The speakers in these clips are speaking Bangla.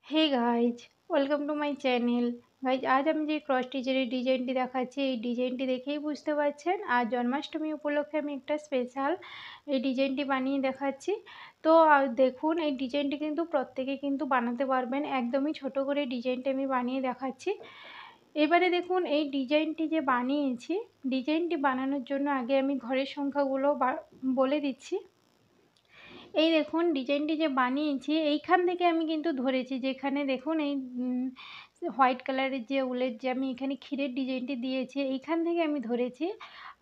Hey guys, welcome to my channel. Guys, আজ আমি যে ক্রস স্টিচের ডিজাইনটি দেখাচ্ছি, এই ডিজাইনটি দেখেই বুঝতে পারছেন আজ জন্মাষ্টমী উপলক্ষে আমি একটা স্পেশাল এই ডিজাইনটি বানিয়ে দেখাচ্ছি। তো দেখুন, এই ডিজাইনটি কিন্তু প্রত্যেকে কিন্তু বানাতে পারবেন। একদমই ছোট করে ডিজাইনটি আমি বানিয়ে দেখাচ্ছি। এবারে দেখুন, এই ডিজাইনটি যে বানিয়েছি, ডিজাইনটি বানানোর জন্য আগে আমি ঘরের সংখ্যাগুলো বলে দিচ্ছি। এই দেখুন, ডিজাইনটি যে বানিয়েছি এইখান থেকে আমি কিন্তু ধরেছি, যেখানে দেখুন এই হোয়াইট কালারের যে উলের যে আমি এখানে ক্ষীরের ডিজাইনটি দিয়েছি, এইখান থেকে আমি ধরেছি।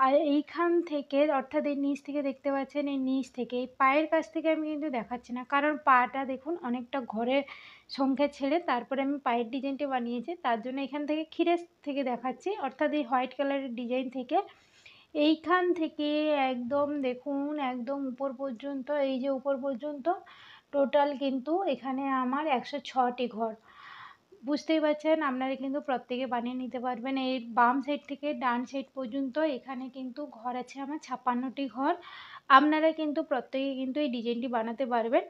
আর এইখান থেকে, অর্থাৎ এই নিচ থেকে দেখতে পাচ্ছেন, এই নিচ থেকে এই পায়ের কাছ থেকে আমি কিন্তু দেখাচ্ছি না, কারণ পাটা দেখুন অনেকটা ঘরের সংখ্যা ছেড়ে তারপরে আমি পায়ের ডিজাইনটি বানিয়েছি, তার জন্য এখান থেকে ক্ষীরের থেকে দেখাচ্ছি, অর্থাৎ এই হোয়াইট কালারের ডিজাইন থেকে এইখান থেকে একদম দেখুন একদম উপর পর্যন্ত, এই যে উপর পর্যন্ত টোটাল কিন্তু এখানে আমার 106টি ঘর। বুঝতেই পারছেন, আপনারা কিন্তু প্রত্যেকে বানিয়ে নিতে পারবেন। এই বাম সাইড থেকে ডান সাইড পর্যন্ত এখানে কিন্তু ঘর আছে আমার 56টি ঘর। আপনারা কিন্তু প্রত্যেকে কিন্তু এই ডিজাইনটি বানাতে পারবেন।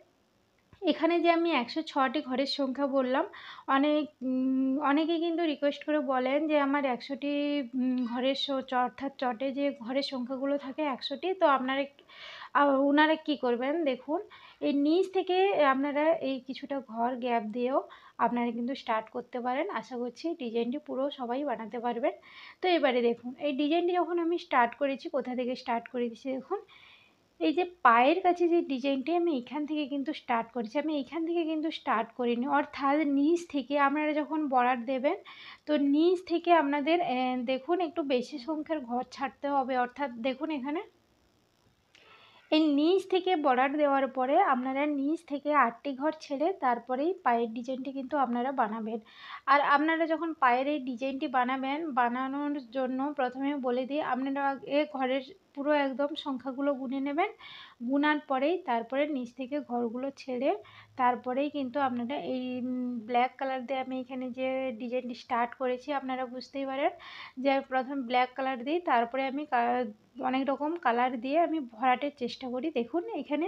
এখানে যে আমি 106টি ঘরের সংখ্যা বললাম, অনেকেই কিন্তু রিকোয়েস্ট করে বলেন যে আমার 100টি ঘরের অর্থাৎ চটে যে ঘরের সংখ্যাগুলো থাকে 100টি। তো আপনারা ওনারা কী করবেন, দেখুন এই নিচ থেকে আপনারা এই কিছুটা ঘর গ্যাপ দিয়েও আপনারা কিন্তু স্টার্ট করতে পারেন। আশা করছি ডিজাইনটি পুরো সবাই বানাতে পারবেন। তো এবারে দেখুন, এই ডিজাইনটি যখন আমি স্টার্ট করেছি, কোথা থেকে স্টার্ট করেছি দেখুন, এই যে পায়ের কাছে যে ডিজাইনটি আমি এখান থেকে কিন্তু স্টার্ট করেছি, আমি এখান থেকে কিন্তু স্টার্ট করিনি, অর্থাৎ নিচ থেকে আপনারা যখন বর্ডার দেবেন, তো নিচ থেকে আপনাদের দেখুন একটু বেশি সংখ্যার ঘর ছাড়তে হবে। অর্থাৎ দেখুন এখানে এই নিচ থেকে বর্ডার দেওয়ার পরে আপনারা নিচ থেকে 8টি ঘর ছেড়ে তারপরেই পায়ের ডিজাইনটি কিন্তু আপনারা বানাবেন। আর আপনারা যখন পায়ের এই ডিজাইনটি বানাবেন, বানানোর জন্য প্রথমে বলে দিই, আপনারা আগে ঘরের পুরো একদম সংখ্যাগুলো গুনে নেবেন। গুনার পরেই তারপরে নিচ থেকে ঘরগুলো ছেড়ে তারপরেই কিন্তু আপনারা এই ব্ল্যাক কালার দিয়ে আমি এখানে যে ডিজাইনটি স্টার্ট করেছি, আপনারা বুঝতেই পারেন যে প্রথম ব্ল্যাক কালার দিই, তারপরে আমি অনেক রকম কালার দিয়ে আমি ভরাটের চেষ্টা করি। দেখুন এইখানে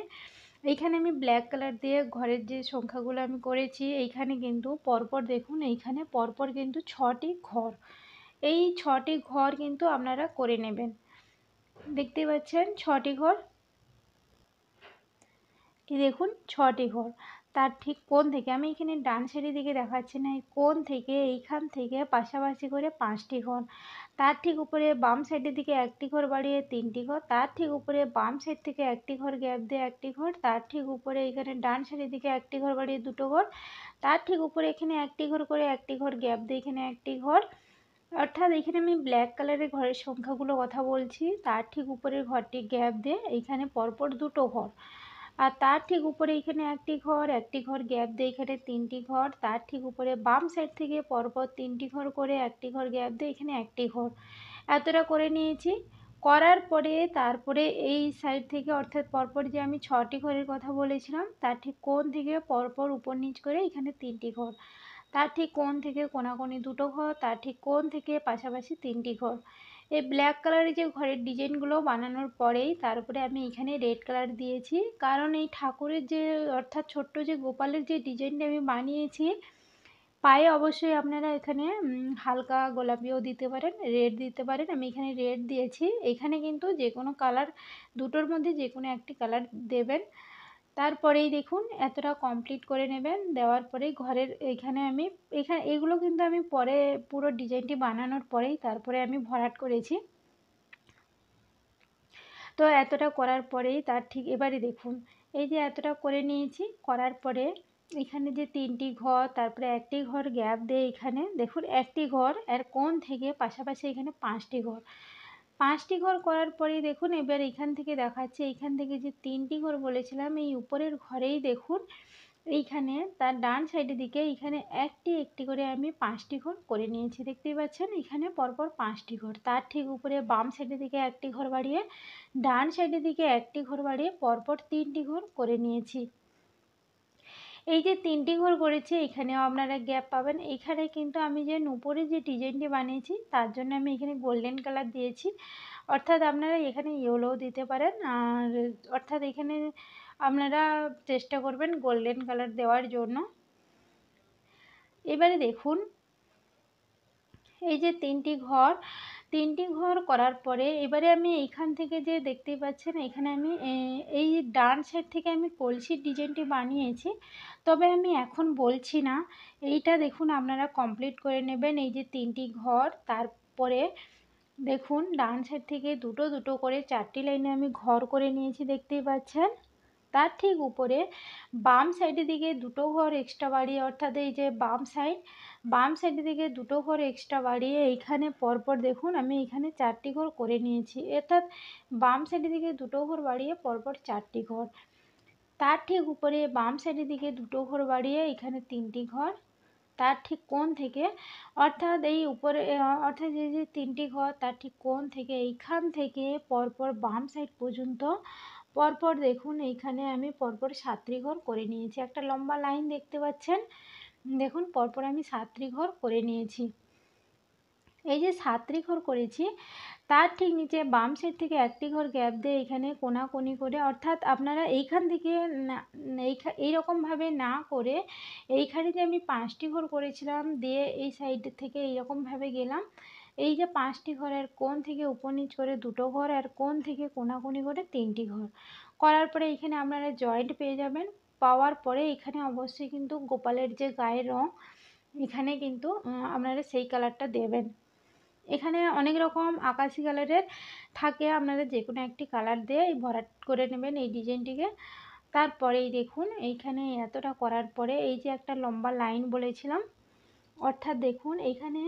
আমি ব্ল্যাক কালার দিয়ে ঘরের যে সংখ্যাগুলো আমি করেছি, এইখানে কিন্তু পরপর দেখুন, এইখানে পরপর কিন্তু 6টি ঘর, এই 6টি ঘর কিন্তু আপনারা করে নেবেন। দেখতেই পাচ্ছেন 6টি ঘর, কি দেখুন 6টি ঘর। তার ঠিক কোণ থেকে, আমি এখানে ডান সাইডের দিকে দেখাচ্ছি না, এই কোণ থেকে এইখান থেকে পাশাপাশি করে 5টি ঘর, তার ঠিক উপরে বাম সাইডের দিকে 1টি ঘর বাড়িয়ে 3টি ঘর, তার ঠিক উপরে বাম সাইড থেকে 1টি ঘর গ্যাপ দিয়ে 1টি ঘর, তার ঠিক উপরে এখানে ডান সাইডের দিকে 1টি ঘর বাড়িয়ে 2টো ঘর, তার ঠিক উপরে এখানে 1টি ঘর করে 1টি ঘর গ্যাপ দিয়ে এখানে 1টি ঘর। অর্থাৎ এখানে আমি ব্ল্যাক কালারের ঘরের সংখ্যাগুলো কথা বলছি, তার ঠিক উপরের ঘরটি গ্যাপ দিয়ে এইখানে পরপর 2টো ঘর, আর তার ঠিক উপরে এখানে 1টি ঘর গ্যাপ দিয়ে এখানে 3টি ঘর, তার ঠিক উপরে বাম সাইড থেকে পরপর 3টি ঘর করে 1টি ঘর গ্যাপ দিয়ে এখানে 1টি ঘর। এতটা করে নিয়েছি। করার পরে তারপরে এই সাইড থেকে, অর্থাৎ পরপর যে আমি 6টি ঘরের কথা বলেছিলাম, তার ঠিক কোণ থেকে পরপর উপর নিচ করে এখানে 3টি ঘর, তার ঠিক কোণ থেকে কোণাকোণি 2টো ঘর, তার ঠিক কোণ থেকে পাশাপাশি 3টি ঘর। এই ব্ল্যাক কালারের যে ঘরের ডিজাইনগুলো বানানোর পরেই তারপরে আমি এখানে রেড কালার দিয়েছি, কারণ এই ঠাকুরের যে, অর্থাৎ ছোট্ট যে গোপালের যে ডিজাইনটা আমি বানিয়েছি, পায়ে অবশ্যই আপনারা এখানে হালকা গোলাপিও দিতে পারেন, রেড দিতে পারেন। আমি এখানে রেড দিয়েছি। এখানে কিন্তু যে কোনো কালার, দুটোর মধ্যে যে কোনো একটি কালার দেবেন। তারপরেই দেখুন এতটা কমপ্লিট করে নেবেন। দেওয়ার পরেই ঘরের এখানে এগুলো কিন্তু আমি পরে পুরো ডিজাইনটি বানানোর পরেই তারপরে আমি ভরাট করেছি। তো এতটা করার পরেই তার ঠিক এবারে দেখুন, এই যে এতটা করে নিয়েছি, করার পরে এখানে যে 3টি ঘর, তারপরে 1টি ঘর গ্যাপ দিয়ে এখানে দেখুন 1টি ঘর, এর কোণ থেকে পাশাপাশি এখানে 5টি ঘর, 5টি ঘর করার পরেই দেখুন, এবার এখান থেকে দেখাচ্ছে, এইখান থেকে যে 3টি ঘর বলেছিলাম, এই উপরের ঘরেই দেখুন এইখানে তার ডান সাইডের দিকে এখানে একটি একটি করে আমি 5টি ঘর করে নিয়েছি। দেখতেই পাচ্ছেন এখানে পরপর 5টি ঘর, তার ঠিক উপরে বাম সাইডের দিকে 1টি ঘর বাড়িয়ে, ডান সাইডের দিকে 1টি ঘর বাড়িয়ে পরপর 3টি ঘর করে নিয়েছি। এই যে 3টি ঘর করেছি, এখানেও আপনারা গ্যাপ পাবেন। এখানে কিন্তু আমি যে উপরে যে ডিজাইনটি বানিয়েছি, তার জন্য আমি এখানে গোল্ডেন কালার দিয়েছি, অর্থাৎ আপনারা এখানে ইয়েলোও দিতে পারেন। আর অর্থাৎ এখানে আপনারা চেষ্টা করবেন গোল্ডেন কালার দেওয়ার জন্য। এবারে দেখুন এই যে তিনটি ঘর করার পরে এবারে আমি এইখান থেকে যে দেখতেই পাচ্ছেন এখানে আমি এই ডান সাইড থেকে আমি কলসির ডিজাইনটি বানিয়েছি, তবে আমি এখন বলছি না। এইটা দেখুন আপনারা কমপ্লিট করে নেবেন। এই যে তিনটি ঘর, তারপরে দেখুন ডান সাইড থেকে দুটো দুটো করে 4টি লাইনে আমি ঘর করে নিয়েছি, দেখতেই পাচ্ছেন। তার ঠিক উপরে বাম সাইডের দিকে দুটো ঘর এক্সট্রা বাড়িয়ে, অর্থাৎ এই যে বাম সাইডের দিকে দুটো ঘর এক্সট্রা বাড়িয়ে এইখানে পরপর দেখুন আমি এখানে 4টি ঘর করে নিয়েছি, অর্থাৎ বাম সাইডের দিকে দুটো ঘর বাড়িয়ে পরপর 4টি ঘর। তার ঠিক উপরে বাম সাইডের দিকে দুটো ঘর বাড়িয়ে এখানে 3টি ঘর। তার ঠিক কোণ থেকে, অর্থাৎ এই উপরে অর্থাৎ এই যে 3টি ঘর তার ঠিক কোণ থেকে এইখান থেকে পরপর বাম সাইড পর্যন্ত পরপর দেখুন এইখানে আমি পরপর 7টি ঘর করে নিয়েছি। একটা লম্বা লাইন দেখতে পাচ্ছেন, দেখুন পরপর আমি 7টি ঘর করে নিয়েছি। এই যে 7টি ঘর করেছি তার ঠিক নিচে বাম সাইড থেকে 1টি ঘর গ্যাপ দিয়ে এখানে কোণাকুনি করে, অর্থাৎ আপনারা এইখান থেকে এইরকমভাবে না করে এইখানে যে আমি 5টি ঘর করেছিলাম দিয়ে এই সাইড থেকে এইরকমভাবে গেলাম, এই যে 5টি ঘরের কোণ থেকে উপর নিচ করে দুটো ঘর আর কোণ থেকে কোণাকুনি করে 3টি ঘর করার পরে এখানে আপনারা জয়েন্ট পেয়ে যাবেন। পাওয়ার পরে এখানে অবশ্যই কিন্তু গোপালের যে গায়ের রং এখানে কিন্তু আপনারা সেই কালারটা দেবেন। এখানে অনেক রকম আকাশি কালারের থাকে, আপনারা যে কোনো একটি কালার দিয়ে ভরাট করে নেবেন এই ডিজাইনটিকে। তারপরেই দেখুন এইখানে এতটা করার পরে এই যে একটা লম্বা লাইন বলেছিলাম, অর্থাৎ দেখুন এইখানে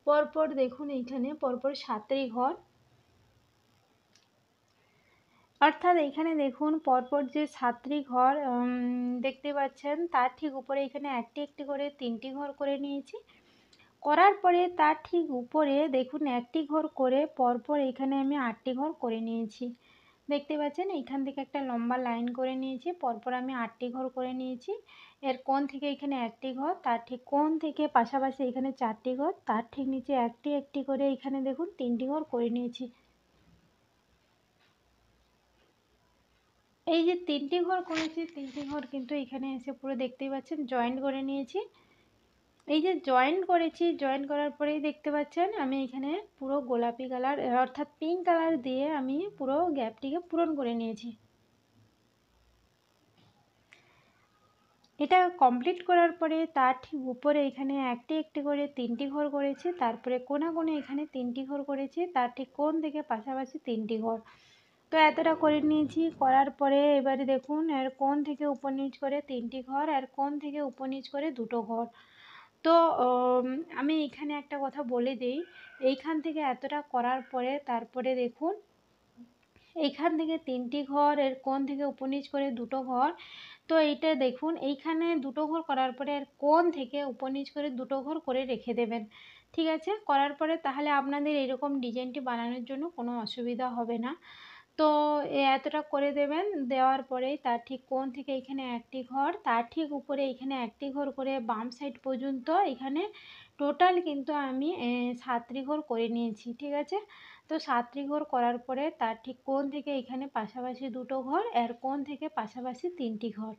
পরপর দেখুন এইখানে পরপর 7টি ঘর, অর্থাৎ এইখানে দেখুন পরপর যে 7টি ঘর দেখতে পাচ্ছেন তার ঠিক উপরে এখানে একটি একটি করে 3টি ঘর করে নিয়েছি। করার পরে তার ঠিক উপরে দেখুন 1টি ঘর করে পরপর এখানে আমি 8টি ঘর করে নিয়েছি, দেখতে পাচ্ছেন। এইখান থেকে একটা লম্বা লাইন করে নিয়েছি, পরপর আমি 8টি ঘর করে নিয়েছি। এর কোণ থেকে এখানে 1টি ঘর, তার ঠিক কোণ থেকে পাশাপাশি এখানে 4টি ঘর, তার ঠিক নিচে একটি একটি করে এখানে দেখুন 3টি ঘর করে নিয়েছি। এই যে 3টি ঘর করেছি 3টি ঘর কিন্তু এখানে এসে পুরো দেখতেই পাচ্ছেন জয়েন্ট করে নিয়েছি। এই যে জয়েন্ট করেছি, জয়েন্ট করার পরেই দেখতে পাচ্ছেন আমি এখানে পুরো গোলাপি কালার অর্থাৎ পিঙ্ক কালার দিয়ে আমি পুরো গ্যাপটিকে পূরণ করে নিয়েছি। এটা কমপ্লিট করার পরে তার ঠিক উপরে এখানে একটি একটি করে 3টি ঘর করেছি, তারপরে কোণা কোণে এখানে 3টি ঘর করেছি, তার ঠিক কোণ থেকে পাশাপাশি 3টি ঘর। তো এতটা করে নিয়েছি, করার পরে এবারে দেখুন এর কোণ থেকে উপর নিচ করে 3টি ঘর আর কোণ থেকে উপর নিচ করে দুটো ঘর। তো আমি এখানে একটা কথা বলে দিই, এইখান থেকে এতটা করার পরে তারপরে দেখুন এইখান থেকে 3টি ঘর, এর কোণ থেকে উপর নিচ করে দুটো ঘর। তো এইটা দেখুন এইখানে দুটো ঘর করার পরে এর কোণ থেকে উপর নিচ করে দুটো ঘর করে রেখে দেবেন, ঠিক আছে। করার পরে তাহলে আপনাদের এরকম ডিজাইনটি বানানোর জন্য কোনো অসুবিধা হবে না। তো এতটা করে দেবেন, দেওয়ার পরেই তার ঠিক কোণ থেকে এখানে একটি ঘর, তার ঠিক উপরে এখানে একটি ঘর করে বাম সাইড পর্যন্ত এখানে টোটাল কিন্তু আমি 7টি ঘর করে নিয়েছি, ঠিক আছে। তো 7টি ঘর করার পরে তার ঠিক কোণ থেকে এখানে পাশাপাশি দুটো ঘর, এর কোণ থেকে পাশাপাশি 3টি ঘর,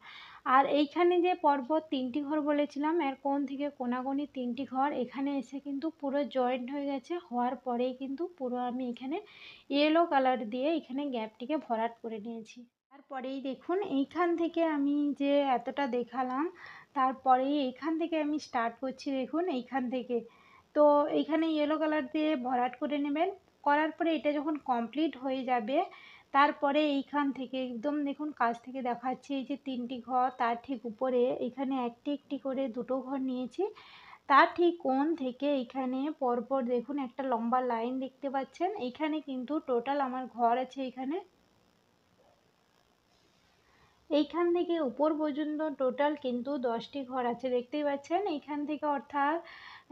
আর এইখানে যে পরপর 3টি ঘর বলেছিলাম এর কোণ থেকে কোণাকুনি 3টি ঘর এখানে এসে কিন্তু পুরো জয়েন্ট হয়ে গেছে। হওয়ার পরেই কিন্তু পুরো আমি এখানে ইয়েলো কালার দিয়ে এখানে গ্যাপটিকে ভরাট করে নিয়েছি। তারপরেই দেখুন এইখান থেকে আমি যে এতটা দেখালাম তারপরেই এইখান থেকে আমি স্টার্ট করছি, দেখুন এইখান থেকে। তো এইখানে ইয়েলো কালার দিয়ে ভরাট করে নেবেন। করার পরে এটা যখন কমপ্লিট হয়ে যাবে তারপরে এইখান থেকে একদম দেখুন কাছ থেকে দেখাচ্ছি, এই যে 3টি ঘর তার ঠিক উপরে এখানে একটি একটি করে দুটো ঘর নিয়েছি, তার ঠিক কোণ থেকে এখানে পরপর দেখুন একটা লম্বা লাইন দেখতে পাচ্ছেন। এইখানে কিন্তু টোটাল আমার ঘর আছে এইখান থেকে উপর পর্যন্ত টোটাল কিন্তু 10টি ঘর আছে, দেখতেই পাচ্ছেন। এইখান থেকে অর্থাৎ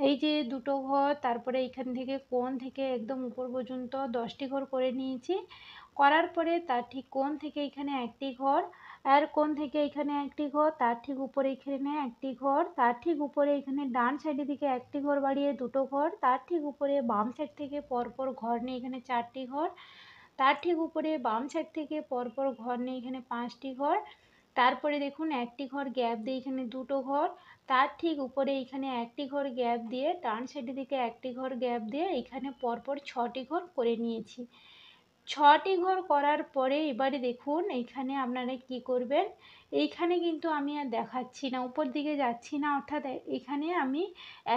এই যে দুটো ঘর, তারপরে এইখান থেকে কোণ থেকে একদম উপর পর্যন্ত 10টি ঘর করে নিয়েছি। করার পরে তার ঠিক কোণ থেকে এখানে একটি ঘর, আর কোণ থেকে এখানে একটি ঘর, তার ঠিক উপরে এখানে একটি ঘর, তার ঠিক উপরে এখানে ডান সাইডের দিকে একটি ঘর বাড়িয়ে দুটো ঘর, তার ঠিক উপরে বাম সাইড থেকে পরপর ঘর নিয়ে এখানে 4টি ঘর, তার ঠিক উপরে বাম সাইড থেকে পরপর ঘর নিয়ে এখানে 5টি ঘর। তারপরে দেখুন একটি ঘর গ্যাপ দিয়ে এখানে দুটো ঘর, তার ঠিক উপরে এখানে একটি ঘর গ্যাপ দিয়ে ডান সাইডের দিকে একটি ঘর গ্যাপ দিয়ে এখানে পরপর 6টি ঘর করে নিয়েছি। 6টি ঘর করার পরে এবারে দেখুন এইখানে আপনারা কি করবেন, এইখানে কিন্তু আমি আর দেখাচ্ছি না, উপর দিকে যাচ্ছি না, অর্থাৎ এখানে আমি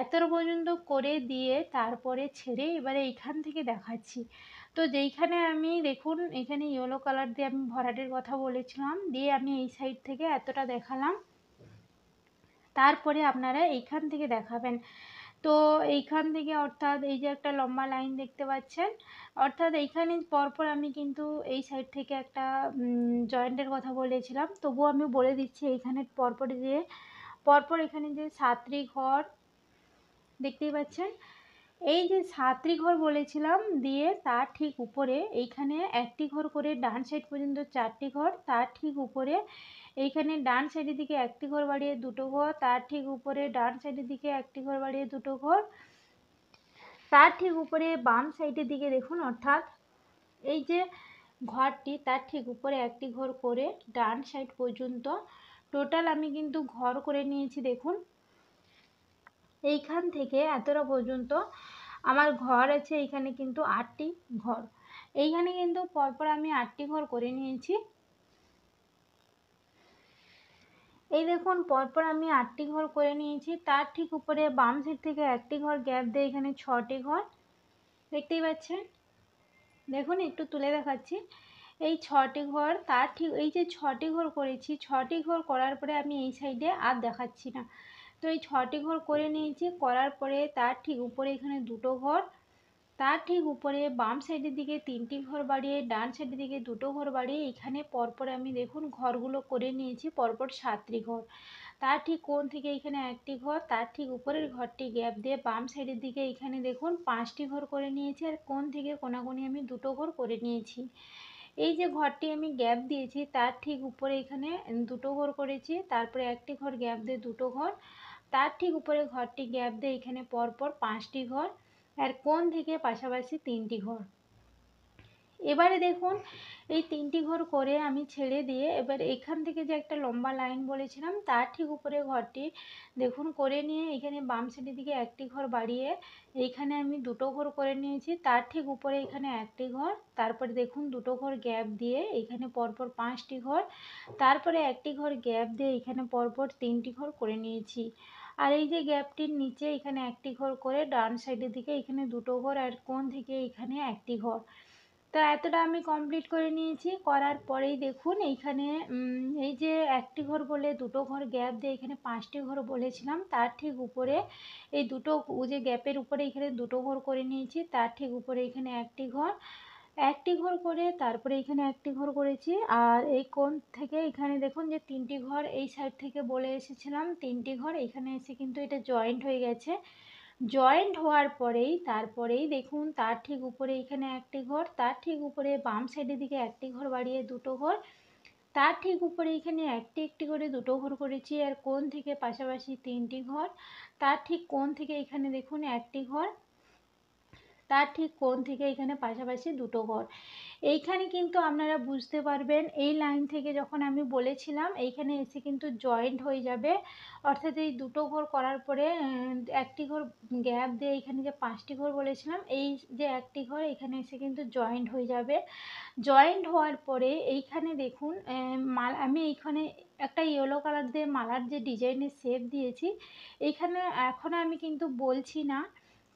এতটা পর্যন্ত করে দিয়ে তারপরে ছেড়ে এবারে এইখান থেকে দেখাচ্ছি। তো যেইখানে আমি দেখুন এখানে ইয়েলো কালার দিয়ে আমি ভরাটের কথা বলেছিলাম, দিয়ে আমি এই সাইড থেকে এতটা দেখালাম, তারপরে আপনারা এইখান থেকে দেখাবেন। তো এইখান থেকে অর্থাৎ এই যে একটা লম্বা লাইন দেখতে পাচ্ছেন, অর্থাৎ এইখানে পরপর আমি কিন্তু এই সাইড থেকে একটা জয়েন্টের কথা বলেছিলাম, তবুও আমি বলে দিচ্ছি এইখানে পরপর এখানে যে 7টি ঘর দেখতেই পাচ্ছেন, এই যে 7টি ঘর বলেছিলাম, দিয়ে তার ঠিক উপরে এইখানে একটি ঘর করে ডান সাইড পর্যন্ত 4টি ঘর, তার ঠিক উপরে এইখানে ডান সাইডের দিকে একটি ঘর বাড়িয়ে দুটো ঘর, তার ঠিক উপরে ডান সাইডের দিকে একটি ঘর বাড়িয়ে দুটো ঘর, তার ঠিক উপরে বাম সাইডের দিকে দেখুন, অর্থাৎ এই যে ঘরটি তার ঠিক উপরে একটি ঘর করে ডান সাইড পর্যন্ত টোটাল আমি কিন্তু ঘর করে নিয়েছি। দেখুন এইখান থেকে এতটা পর্যন্ত আমার ঘর আছে, এইখানে কিন্তু 8টি ঘর, এইখানে কিন্তু পরপর আমি 8টি ঘর করে নিয়েছি। এই দেখুন পরপর আমি 8টি ঘর করে নিয়েছি, তার ঠিক উপরে বাম সাইড থেকে একটি ঘর গ্যাপ দিয়ে এখানে 6টি ঘর দেখতেই পাচ্ছেন। দেখুন একটু তুলে দেখাচ্ছি, এই 6টি ঘর, তার ঠিক এই যে 6টি ঘর করেছি, 6টি ঘর করার পরে আমি এই সাইডে আর দেখাচ্ছি না। তো এই 6টি ঘর করে নিয়েছি, করার পরে তার ঠিক উপরে এখানে দুটো ঘর, তার ঠিক উপরে বাম সাইডের দিকে 3টি ঘর বাড়িয়ে ডান সাইডের দিকে দুটো ঘর বাড়িয়ে এখানে পরপর আমি দেখুন ঘরগুলো করে নিয়েছি পরপর 7টি ঘর। তার ঠিক কোণ থেকে এখানে একটি ঘর, তার ঠিক উপরের ঘরটি গ্যাপ দিয়ে বাম সাইডের দিকে এখানে দেখুন 5টি ঘর করে নিয়েছি, আর কোণ থেকে কোনাকুনি আমি দুটো ঘর করে নিয়েছি। এই যে ঘরটি আমি গ্যাপ দিয়েছি তার ঠিক উপরে এখানে দুটো ঘর করেছি, তারপরে একটি ঘর গ্যাপ দিয়ে দুটো ঘর, তার ঠিক উপরে ঘরটি গ্যাপ দিয়ে এখানে পরপর 5টি ঘর, আর কোণ থেকে পাশাপাশি 3টি ঘর। এবারে দেখুন এই 3টি ঘর করে আমি ছেড়ে দিয়ে এবার এখান থেকে যে একটা লম্বা লাইন বলেছিলাম তার ঠিক উপরে ঘরটি দেখুন করে নিয়ে এখানে বাম সাইডের দিকে একটি ঘর বাড়িয়ে এইখানে আমি দুটো ঘর করে নিয়েছি, তার ঠিক উপরে এখানে একটি ঘর, তারপরে দেখুন দুটো ঘর গ্যাপ দিয়ে এখানে পরপর 5টি ঘর, তারপরে একটি ঘর গ্যাপ দিয়ে এখানে পরপর 3টি ঘর করে নিয়েছি। আর এই যে গ্যাপটির নিচে এখানে একটি ঘর করে ডান সাইডের দিকে এখানে দুটো ঘর, আর কোণ থেকে এখানে একটি ঘর। তো এতটা আমি কমপ্লিট করে নিয়েছি, করার পরেই দেখুন এইখানে এই যে একটি ঘর বলে দুটো ঘর গ্যাপ দিয়ে এখানে 5টি ঘর বলেছিলাম, তার ঠিক উপরে এই দুটো যে গ্যাপের উপরে এখানে দুটো ঘর করে নিয়েছি, তার ঠিক উপরে এখানে একটি ঘর করে তারপরে এখানে একটি ঘর করেছি। আর এই কোণ থেকে এখানে দেখুন যে 3টি ঘর এই সাইড থেকে বলে এসেছিলাম, 3টি ঘর এখানে এসে কিন্তু এটা জয়েন্ট হয়ে গেছে। জয়েন্ট হওয়ার পরেই তারপরেই দেখুন তার ঠিক উপরে এখানে একটি ঘর, তার ঠিক উপরে বাম সাইডের দিকে একটি ঘর বাড়িয়ে দুটো ঘর, তার ঠিক উপরে এখানে একটি একটি করে দুটো ঘর করেছি, আর কোণ থেকে পাশাপাশি 3টি ঘর, তার ঠিক কোণ থেকে এখানে দেখুন একটি ঘর, তার ঠিক কোণ থেকে এখানে পাশাপাশি দুটো ঘর। এইখানে কিন্তু আপনারা বুঝতে পারবেন এই লাইন থেকে যখন আমি বলেছিলাম এইখানে এসে কিন্তু জয়েন্ট হয়ে যাবে, অর্থাৎ এই দুটো ঘর করার পরে একটি ঘর গ্যাপ দিয়ে এখানে যে 5টি ঘর বলেছিলাম এই যে একটি ঘর এখানে এসে কিন্তু জয়েন্ট হয়ে যাবে। জয়েন্ট হওয়ার পরে এইখানে দেখুন আমি এইখানে একটা ইয়েলো কালার দিয়ে মালার যে ডিজাইনের শেপ দিয়েছি, এইখানে এখন আমি কিন্তু বলছি না,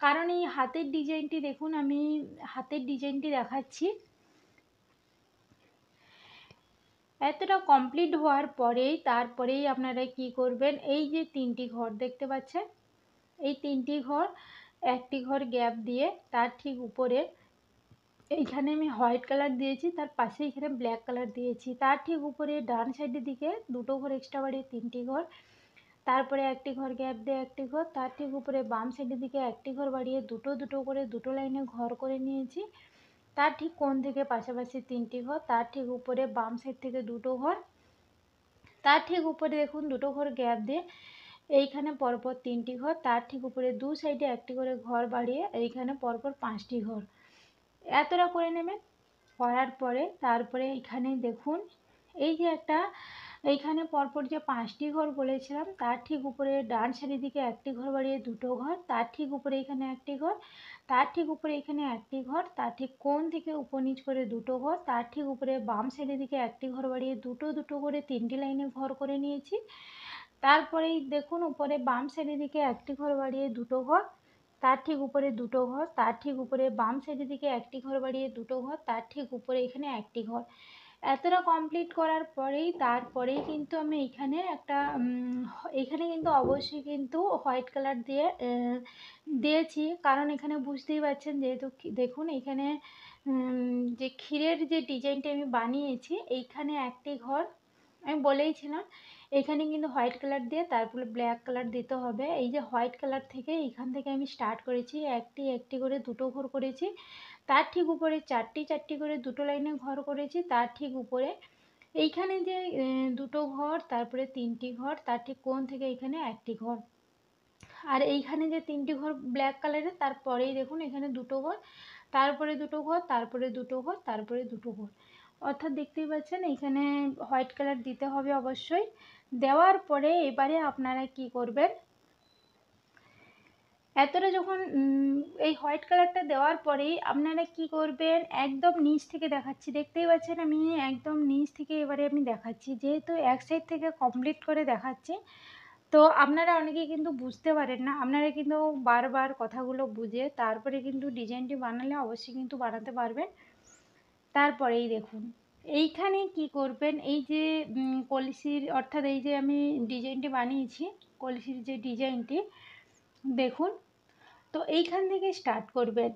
কারণ এই হাতের ডিজাইনটি দেখুন আমি হাতের ডিজাইনটি দেখাচ্ছি। এতটা কমপ্লিট হওয়ার পরেই তারপরেই আপনারা কি করবেন, এই যে 3টি ঘর দেখতে পাচ্ছেন, এই 3টি ঘর একটি ঘর গ্যাপ দিয়ে তার ঠিক উপরে এইখানে আমি হোয়াইট কালার দিয়েছি, তার পাশে এখানে ব্ল্যাক কালার দিয়েছি, তার ঠিক উপরে ডান সাইডের দিকে দুটো ঘর এক্সট্রা বাড়িয়ে 3টি ঘর, তারপরে একটি ঘর গ্যাপ দিয়ে একটি ঘর, তার ঠিক উপরে বাম সাইডের দিকে একটি ঘর বাড়িয়ে দুটো দুটো করে দুটো লাইনে ঘর করে নিয়েছি, তার ঠিক কোণ থেকে পাশাপাশি 3টি ঘর, তার ঠিক উপরে বাম সাইড থেকে দুটো ঘর, তার ঠিক উপরে দেখুন দুটো ঘর গ্যাপ দিয়ে এইখানে পরপর 3টি ঘর, তার ঠিক উপরে দু সাইডে একটি করে ঘর বাড়িয়ে এইখানে পরপর 5টি ঘর। এতটা করে নেবেন, করার পরে তারপরে এখানে দেখুন এই যে একটা এইখানে পরপর যে 5টি ঘর বলেছিলাম তার ঠিক উপরে ডান সাইডের দিকে একটি ঘর বাড়িয়ে দুটো ঘর, তার ঠিক উপরে এখানে একটি ঘর, তার ঠিক উপরে এখানে একটি ঘর, তার ঠিক কোণ থেকে উপর নিচ করে দুটো ঘর, তার ঠিক উপরে বাম সাইডের দিকে একটি ঘর বাড়িয়ে দুটো দুটো করে 3টি লাইনে ঘর করে নিয়েছি। তারপরেই দেখুন উপরে বাম সাইডের দিকে একটি ঘর বাড়িয়ে দুটো ঘর, তার ঠিক উপরে দুটো ঘর, তার ঠিক উপরে বাম সাইডের দিকে একটি ঘর বাড়িয়ে দুটো ঘর, তার ঠিক উপরে এখানে একটি ঘর। এতটা কমপ্লিট করার পরেই তারপরেই কিন্তু আমি এখানে একটা এখানে কিন্তু অবশ্যই কিন্তু হোয়াইট কালার দিয়ে দিয়েছি, কারণ এখানে বুঝতেই পারছেন যেহেতু দেখুন এখানে যে ক্ষীরের যে ডিজাইনটা আমি বানিয়েছি এইখানে একটি ঘর আমি বলেইছিলাম এখানে কিন্তু হোয়াইট কালার দিয়ে তারপরে ব্ল্যাক কালার দিতে হবে। এই যে হোয়াইট কালার থেকে এইখান থেকে আমি স্টার্ট করেছি, একটি একটি করে দুটো ঘর করেছি, তার ঠিক উপরে চারটি চারটি করে দুটো লাইনে ঘর করেছি, তার ঠিক উপরে এইখানে যে দুটো ঘর, তারপরে 3টি ঘর, তার ঠিক কোণ থেকে এখানে একটি ঘর, আর এইখানে যে 3টি ঘর ব্ল্যাক কালারের তারপরেই দেখুন এখানে দুটো ঘর, তারপরে দুটো ঘর, তারপরে দুটো ঘর, তারপরে দুটো ঘর, অর্থাৎ দেখতেই পাচ্ছেন এখানে হোয়াইট কালার দিতে হবে অবশ্যই। দেওয়ার পরে এবারে আপনারা কি করবেন, এতটা যখন এই হোয়াইট কালারটা দেওয়ার পরেই আপনারা কি করবেন, একদম নিচ থেকে দেখাচ্ছি, দেখতেই পাচ্ছেন আমি একদম নিচ থেকে এবারে আমি দেখাচ্ছি, যেহেতু এক সাইড থেকে কমপ্লিট করে দেখাচ্ছি তো আপনারা অনেকেই কিন্তু বুঝতে পারেন না, আপনারা কিন্তু বারবার কথাগুলো বুঝে তারপরে কিন্তু ডিজাইনটি বানালে অবশ্যই কিন্তু বানাতে পারবেন। তারপরেই দেখুন এইখানে কি করবেন, এই যে কলসির অর্থাৎ এই যে আমি ডিজাইনটি বানিয়েছি কলসির যে ডিজাইনটি দেখুন, তো এইখান থেকে স্টার্ট করবেন,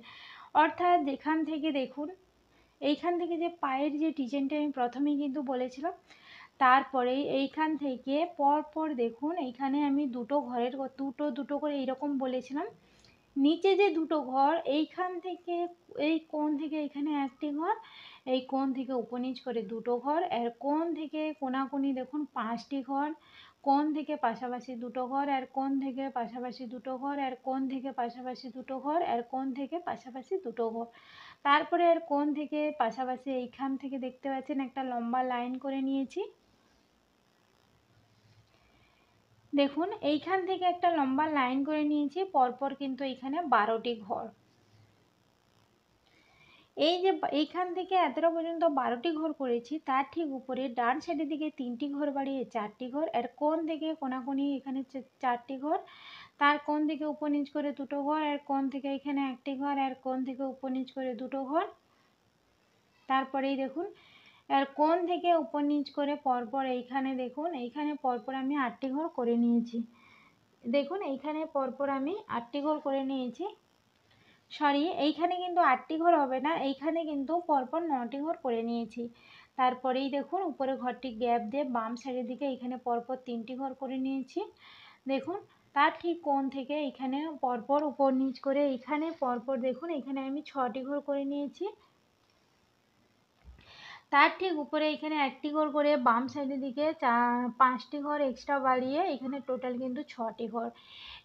অর্থাৎ যেখান থেকে দেখুন এইখান থেকে যে পায়ের যে ডিজাইনটা আমি প্রথমেই কিন্তু বলেছিলাম, তারপরে এইখান থেকে পরপর দেখুন এইখানে আমি দুটো ঘরের দুটো দুটো করে এইরকম বলেছিলাম, নিচে যে দুটো ঘর এইখান থেকে এই কোণ থেকে এখানে একটি ঘর, এই কোণ থেকে উপনিচ করে দুটো ঘর, এর কোণ থেকে কোনাকুনি দেখুন 5টি ঘর, কোণ থেকে পাশাপাশি দুটো ঘর, আর কোণ থেকে পাশাপাশি দুটো ঘর, আর কোণ থেকে পাশাপাশি দুটো ঘর, আর কোণ থেকে পাশাপাশি দুটো ঘর, তারপরে এর কোণ থেকে পাশাপাশি এইখান থেকে দেখতে পাচ্ছেন একটা লম্বা লাইন করে নিয়েছি। দেখুন এইখান থেকে একটা লম্বা লাইন করে নিয়েছি, পরপর কিন্তু এখানে 12টি ঘর। এই যে এইখান থেকে এতটা পর্যন্ত 12টি ঘর করেছি, তার ঠিক উপরে ডান সাইডের দিকে 3টি ঘর বাড়িয়ে 4টি ঘর, এর কোণ থেকে কোনাকুনি এখানে 4টি ঘর, তার কোণ থেকে উপর নিচ করে দুটো ঘর, এর কোণ থেকে এখানে একটি ঘর, এর কোণ থেকে উপর নিচ করে দুটো ঘর, তারপরেই দেখুন এর কোণ থেকে উপর নিচ করে পরপর এইখানে দেখুন এইখানে পরপর আমি 8টি ঘর করে নিয়েছি। দেখুন এইখানে পরপর আমি 8টি ঘর করে নিয়েছি, সরি এইখানে কিন্তু 8টি ঘর হবে না, এইখানে কিন্তু পরপর 9টি ঘর করে নিয়েছি। তারপরেই দেখুন উপরে ঘরটি গ্যাপ দিয়ে বাম সাইডের দিকে এখানে পরপর 3টি ঘর করে নিয়েছি। দেখুন তার ঠিক কোণ থেকে এখানে পরপর উপর নিচ করে এখানে পরপর দেখুন এখানে আমি 6টি ঘর করে নিয়েছি। তার ঠিক উপরে এখানে একটি ঘর করে বাম সাইডের দিকে 5টি ঘর এক্সট্রা বাড়িয়ে এখানে টোটাল কিন্তু 6টি ঘর।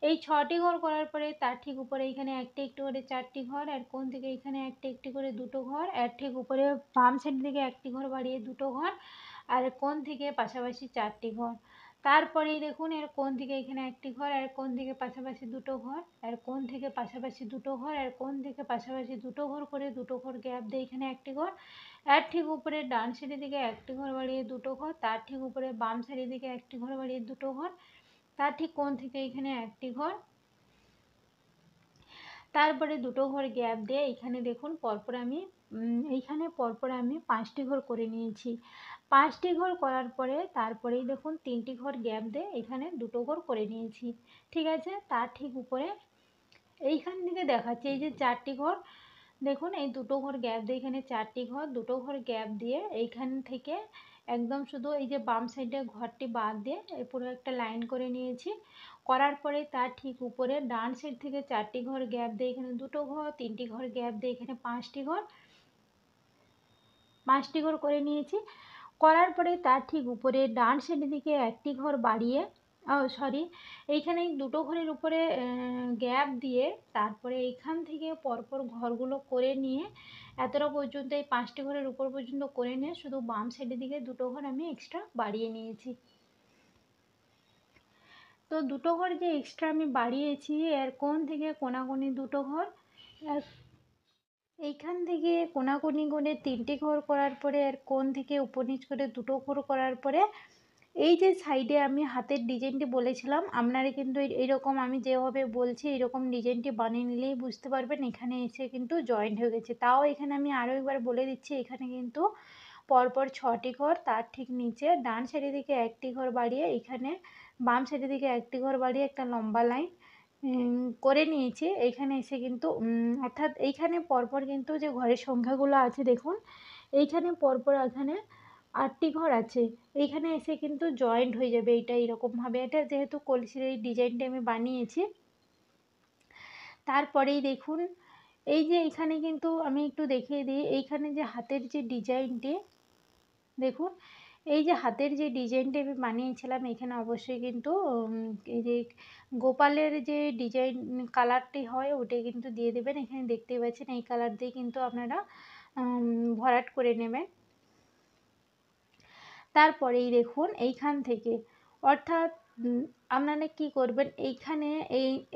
এই 6টি ঘর করার পরে তার ঠিক উপরে এখানে একটি একটি করে 4টি ঘর, আর কোণ থেকে এখানে একটি একটি করে দুটো ঘর, আর ঠিক উপরে বাম সাইডের দিকে একটি ঘর বাড়িয়ে দুটো ঘর, আর কোণ থেকে পাশাপাশি 4টি ঘর। তারপরেই দেখুন এর কোণ থেকে এখানে একটি ঘর, আর কোণ থেকে পাশাপাশি দুটো ঘর, আর কোণ থেকে পাশাপাশি দুটো ঘর, আর কোণ থেকে পাশাপাশি দুটো ঘর করে দুটো ঘর গ্যাপ দিয়ে এখানে একটি ঘর, এর ঠিক উপরে ডান সাইডের দিকে একটি ঘর বাড়িয়ে দুটো ঘর, তার ঠিক উপরে বাম সাইডের দিকে একটি ঘর বাড়িয়ে দুটো ঘর, তার ঠিক কোণ থেকে এখানে একটি ঘর, তারপরে দুটো ঘর গ্যাপ দিয়ে এখানে দেখুন পরপর আমি এইখানে পরপর আমি 5টি ঘর করে নিয়েছি। 5টি ঘর করার পরে তারপরেই দেখুন 3টি ঘর গ্যাপ দিয়ে এখানে দুটো ঘর করে নিয়েছি। ঠিক আছে, তার ঠিক উপরে এইখান থেকে দেখাচ্ছি এই যে 4টি ঘর, দেখুন এই দুটো ঘর গ্যাপ দিয়ে এখানে 4টি ঘর, দুটো ঘর গ্যাপ দিয়ে এইখান থেকে একদম শুধু এই যে বাম সাইডে ঘরটি বাদ দিয়ে পুরো একটা লাইন করে নিয়েছি। করার পরে তার ঠিক উপরে ডান সাইড থেকে 4টি ঘর গ্যাপ দিয়ে এখানে দুটো ঘর, 3টি ঘর গ্যাপ দিয়ে এখানে 5টি ঘর করে নিয়েছি। করার পরে তার ঠিক উপরে ডান সাইডের দিকে একটি ঘর বাড়িয়ে সরি এইখানে দুটো ঘরের উপরে গ্যাপ দিয়ে তারপরে এইখান থেকে পরপর ঘরগুলো করে নিয়ে এতটা পর্যন্ত এই 5টি ঘরের উপর পর্যন্ত করে নিয়ে শুধু বাম সাইডের দিকে দুটো ঘর আমি এক্সট্রা বাড়িয়ে নিয়েছি। তো দুটো ঘর যে এক্সট্রা আমি বাড়িয়েছি এর কোণ থেকে কোণাকুণি দুটো ঘর, আর এইখান থেকে কোণাকুণি করে 3টে ঘর করার পরে এর কোণ থেকে উপর নিচ করে দুটো ঘর করার পরে এই যে সাইডে আমি হাতের ডিজাইনটি বলেছিলাম, আপনারা কিন্তু এইরকম আমি যেভাবে বলছি এইরকম ডিজাইনটি বানিয়ে নিলেই বুঝতে পারবেন এখানে এসে কিন্তু জয়েন্ট হয়ে গেছে। তাও এখানে আমি আরও একবার বলে দিচ্ছি, এখানে কিন্তু পরপর 6টি ঘর, তার ঠিক নিচে ডান সাইডের দিকে একটি ঘর বাড়িয়ে এখানে বাম সাইডের দিকে একটি ঘর বাড়িয়ে একটা লম্বা লাইন করে নিয়েছি। এইখানে এসে কিন্তু অর্থাৎ এইখানে পরপর কিন্তু যে ঘরের সংখ্যাগুলো আছে দেখুন, এইখানে পরপর এখানে 8টি ঘর আছে। এইখানে এসে কিন্তু জয়েন্ট হয়ে যাবে এইটা এরকমভাবে। এটা যেহেতু কলসির এই ডিজাইনটা আমি বানিয়েছি। তারপরেই দেখুন এই যে এইখানে কিন্তু আমি একটু দেখিয়ে দিই, এইখানে যে হাতের যে ডিজাইনটি দেখুন, এই যে হাতের যে ডিজাইনটা আমি বানিয়েছিলাম এখানে অবশ্যই কিন্তু এই যে গোপালের যে ডিজাইন কালারটি হয় ওটাই কিন্তু দিয়ে দেবেন। এখানে দেখতেই পাচ্ছেন এই কালার দিয়ে কিন্তু আপনারা ভরাট করে নেবেন। তারপরেই দেখুন এইখান থেকে অর্থাৎ আপনারা কি করবেন,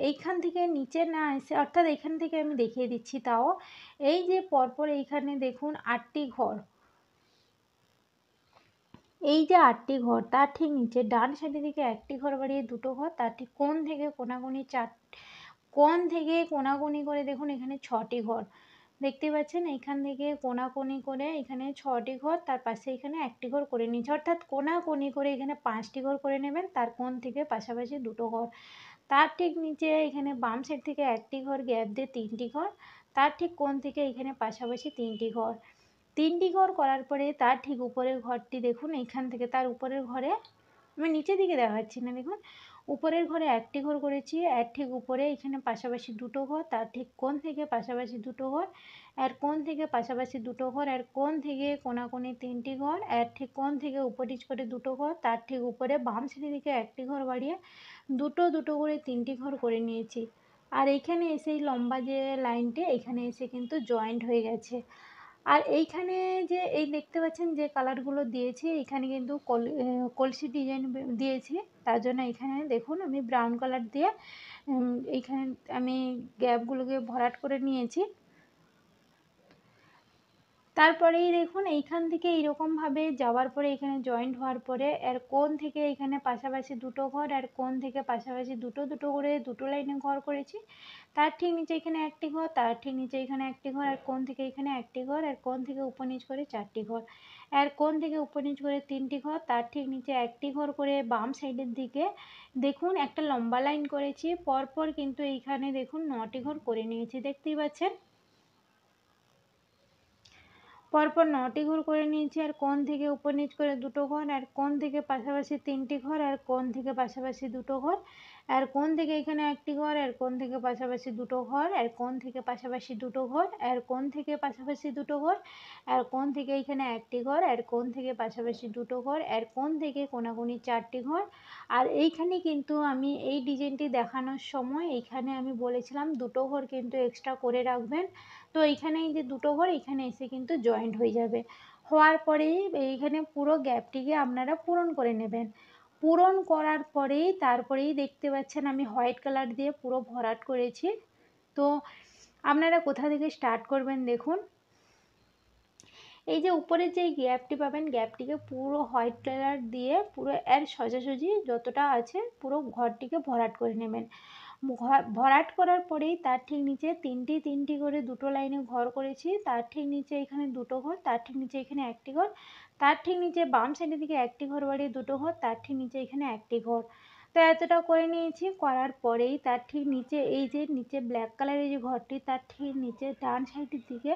এইখান থেকে নিচে না এসে অর্থাৎ এইখান থেকে আমি দেখিয়ে দিচ্ছি, তাও এই যে পরপর এইখানে দেখুন 8টি ঘর, এই যে 8টি ঘর তার ঠিক নিচে ডান সাইডের দিকে একটি ঘর বাড়িয়ে দুটো ঘর, তার ঠিক কোণ থেকে কোণাকুণি কোণ থেকে কোণাকুণি করে দেখুন এখানে 6টি ঘর দেখতে পাচ্ছেন। এইখান থেকে কোণাকুণি করে এখানে 6টি ঘর, তার পাশে এখানে একটি ঘর করে নিয়েছি, অর্থাৎ কোণাকুণি করে এখানে 5টি ঘর করে নেবেন। তার কোণ থেকে পাশাপাশি দুটো ঘর, তার ঠিক নিচে এখানে বাম সাইড থেকে একটি ঘর গ্যাপ দিয়ে 3টি ঘর, তার ঠিক কোণ থেকে এখানে পাশাপাশি 3টি ঘর। 3টি ঘর করার পরে তার ঠিক উপরের ঘরটি দেখুন, এইখান থেকে তার উপরের ঘরে আমি নিচের দিকে দেখাচ্ছি না, দেখুন উপরের ঘরে একটি ঘর করেছি, এর ঠিক উপরে এখানে পাশাপাশি দুটো ঘর, তার ঠিক কোণ থেকে পাশাপাশি দুটো ঘর, এর কোণ থেকে পাশাপাশি দুটো ঘর, এর কোণ থেকে কোণাকুণি 3টি ঘর, এর ঠিক কোণ থেকে উপরিচ করে দুটো ঘর, তার ঠিক উপরে বাম সাইডের দিকে একটি ঘর বাড়িয়ে দুটো দুটো করে 3টি ঘর করে নিয়েছি। আর এইখানে এসে এই লম্বা যে লাইনটি এখানে এসে কিন্তু জয়েন্ট হয়ে গেছে। আর এইখানে যে এই দেখতে পাচ্ছেন যে কালারগুলো দিয়েছি, এখানে কিন্তু কলসি ডিজাইন দিয়েছি, তার জন্য এখানে দেখুন আমি ব্রাউন কালার দিয়ে এইখানে আমি গ্যাপগুলোকে ভরাট করে নিয়েছি। তারপরেই দেখুন এইখান থেকে এইরকমভাবে যাওয়ার পরে এখানে জয়েন্ট হওয়ার পরে এর কোণ থেকে এখানে পাশাপাশি দুটো ঘর, আর কোণ থেকে পাশাপাশি দুটো দুটো করে দুটো লাইনে ঘর করেছি। তার ঠিক নিচে এখানে একটি ঘর, তার ঠিক নিচে এখানে একটি ঘর, আর কোণ থেকে এখানে একটি ঘর, আর কোণ থেকে উপর নিচ করে 4টি ঘর, আর কোণ থেকে উপর নিচ করে 3টি ঘর, তার ঠিক নিচে একটি ঘর করে বাম সাইডের দিকে দেখুন একটা লম্বা লাইন করেছি। পরপর কিন্তু এইখানে দেখুন 9টি ঘর করে নিয়েছি, দেখতেই পাচ্ছেন পরপর 9টি ঘর করে নিয়েছি। আর কোণ থেকে উপর নিচ করে দুটো ঘর, আর কোণ থেকে পাশাপাশি 3টি ঘর, আর কোণ থেকে পাশাপাশি দুটো ঘর, আর কোণ থেকে এখানে একটি ঘর, আর কোণ থেকে পাশাপাশি দুটো ঘর, আর কোণ থেকে পাশাপাশি দুটো ঘর, আর কোণ থেকে পাশাপাশি দুটো ঘর, আর কোণ থেকে এখানে একটি ঘর, আর কোণ থেকে পাশাপাশি দুটো ঘর, আর কোণ থেকে কোণাকুণি 4টি ঘর। আর এইখানে কিন্তু আমি এই ডিজাইনটি দেখানোর সময় এইখানে আমি বলেছিলাম দুটো ঘর কিন্তু এক্সট্রা করে রাখবেন। তো এইখানে এই যে দুটো ঘর এখানে এসে কিন্তু জয়েন্ট হয়ে যাবে। হওয়ার পরেই এইখানে পুরো গ্যাপটিকে আপনারা পূরণ করে নেবেন। পূরণ করার পরেই তারপরেই দেখতে পাচ্ছেন আমি হোয়াইট কালার দিয়ে পুরো ভরাট করেছি। তো আপনারা কোথা থেকে স্টার্ট করবেন দেখুন, এই যে উপরে যে গ্যাপটি পাবেন গ্যাপটিকে পুরো হোয়াইট কালার দিয়ে পুরো এর সোজাসুজি যতটা আছে পুরো ঘরটিকে ভরাট করে নেবেন। ভরাট করার পরেই তার ঠিক নিচে তিনটি করে দুটো লাইনে ঘর করেছি, তার ঠিক নিচে এখানে দুটো ঘর, তার ঠিক নিচে এখানে একটি ঘর, তার ঠিক নিচে বাম সাইডের দিকে একটি ঘর বাড়িয়ে দুটো ঘর, তার ঠিক নিচে এখানে একটি ঘর। তো এতটা করে নিয়েছি, করার পরেই তার ঠিক নিচে এই যে নিচে ব্ল্যাক কালারের যে ঘরটি তার ঠিক নিচে ডান সাইডের দিকে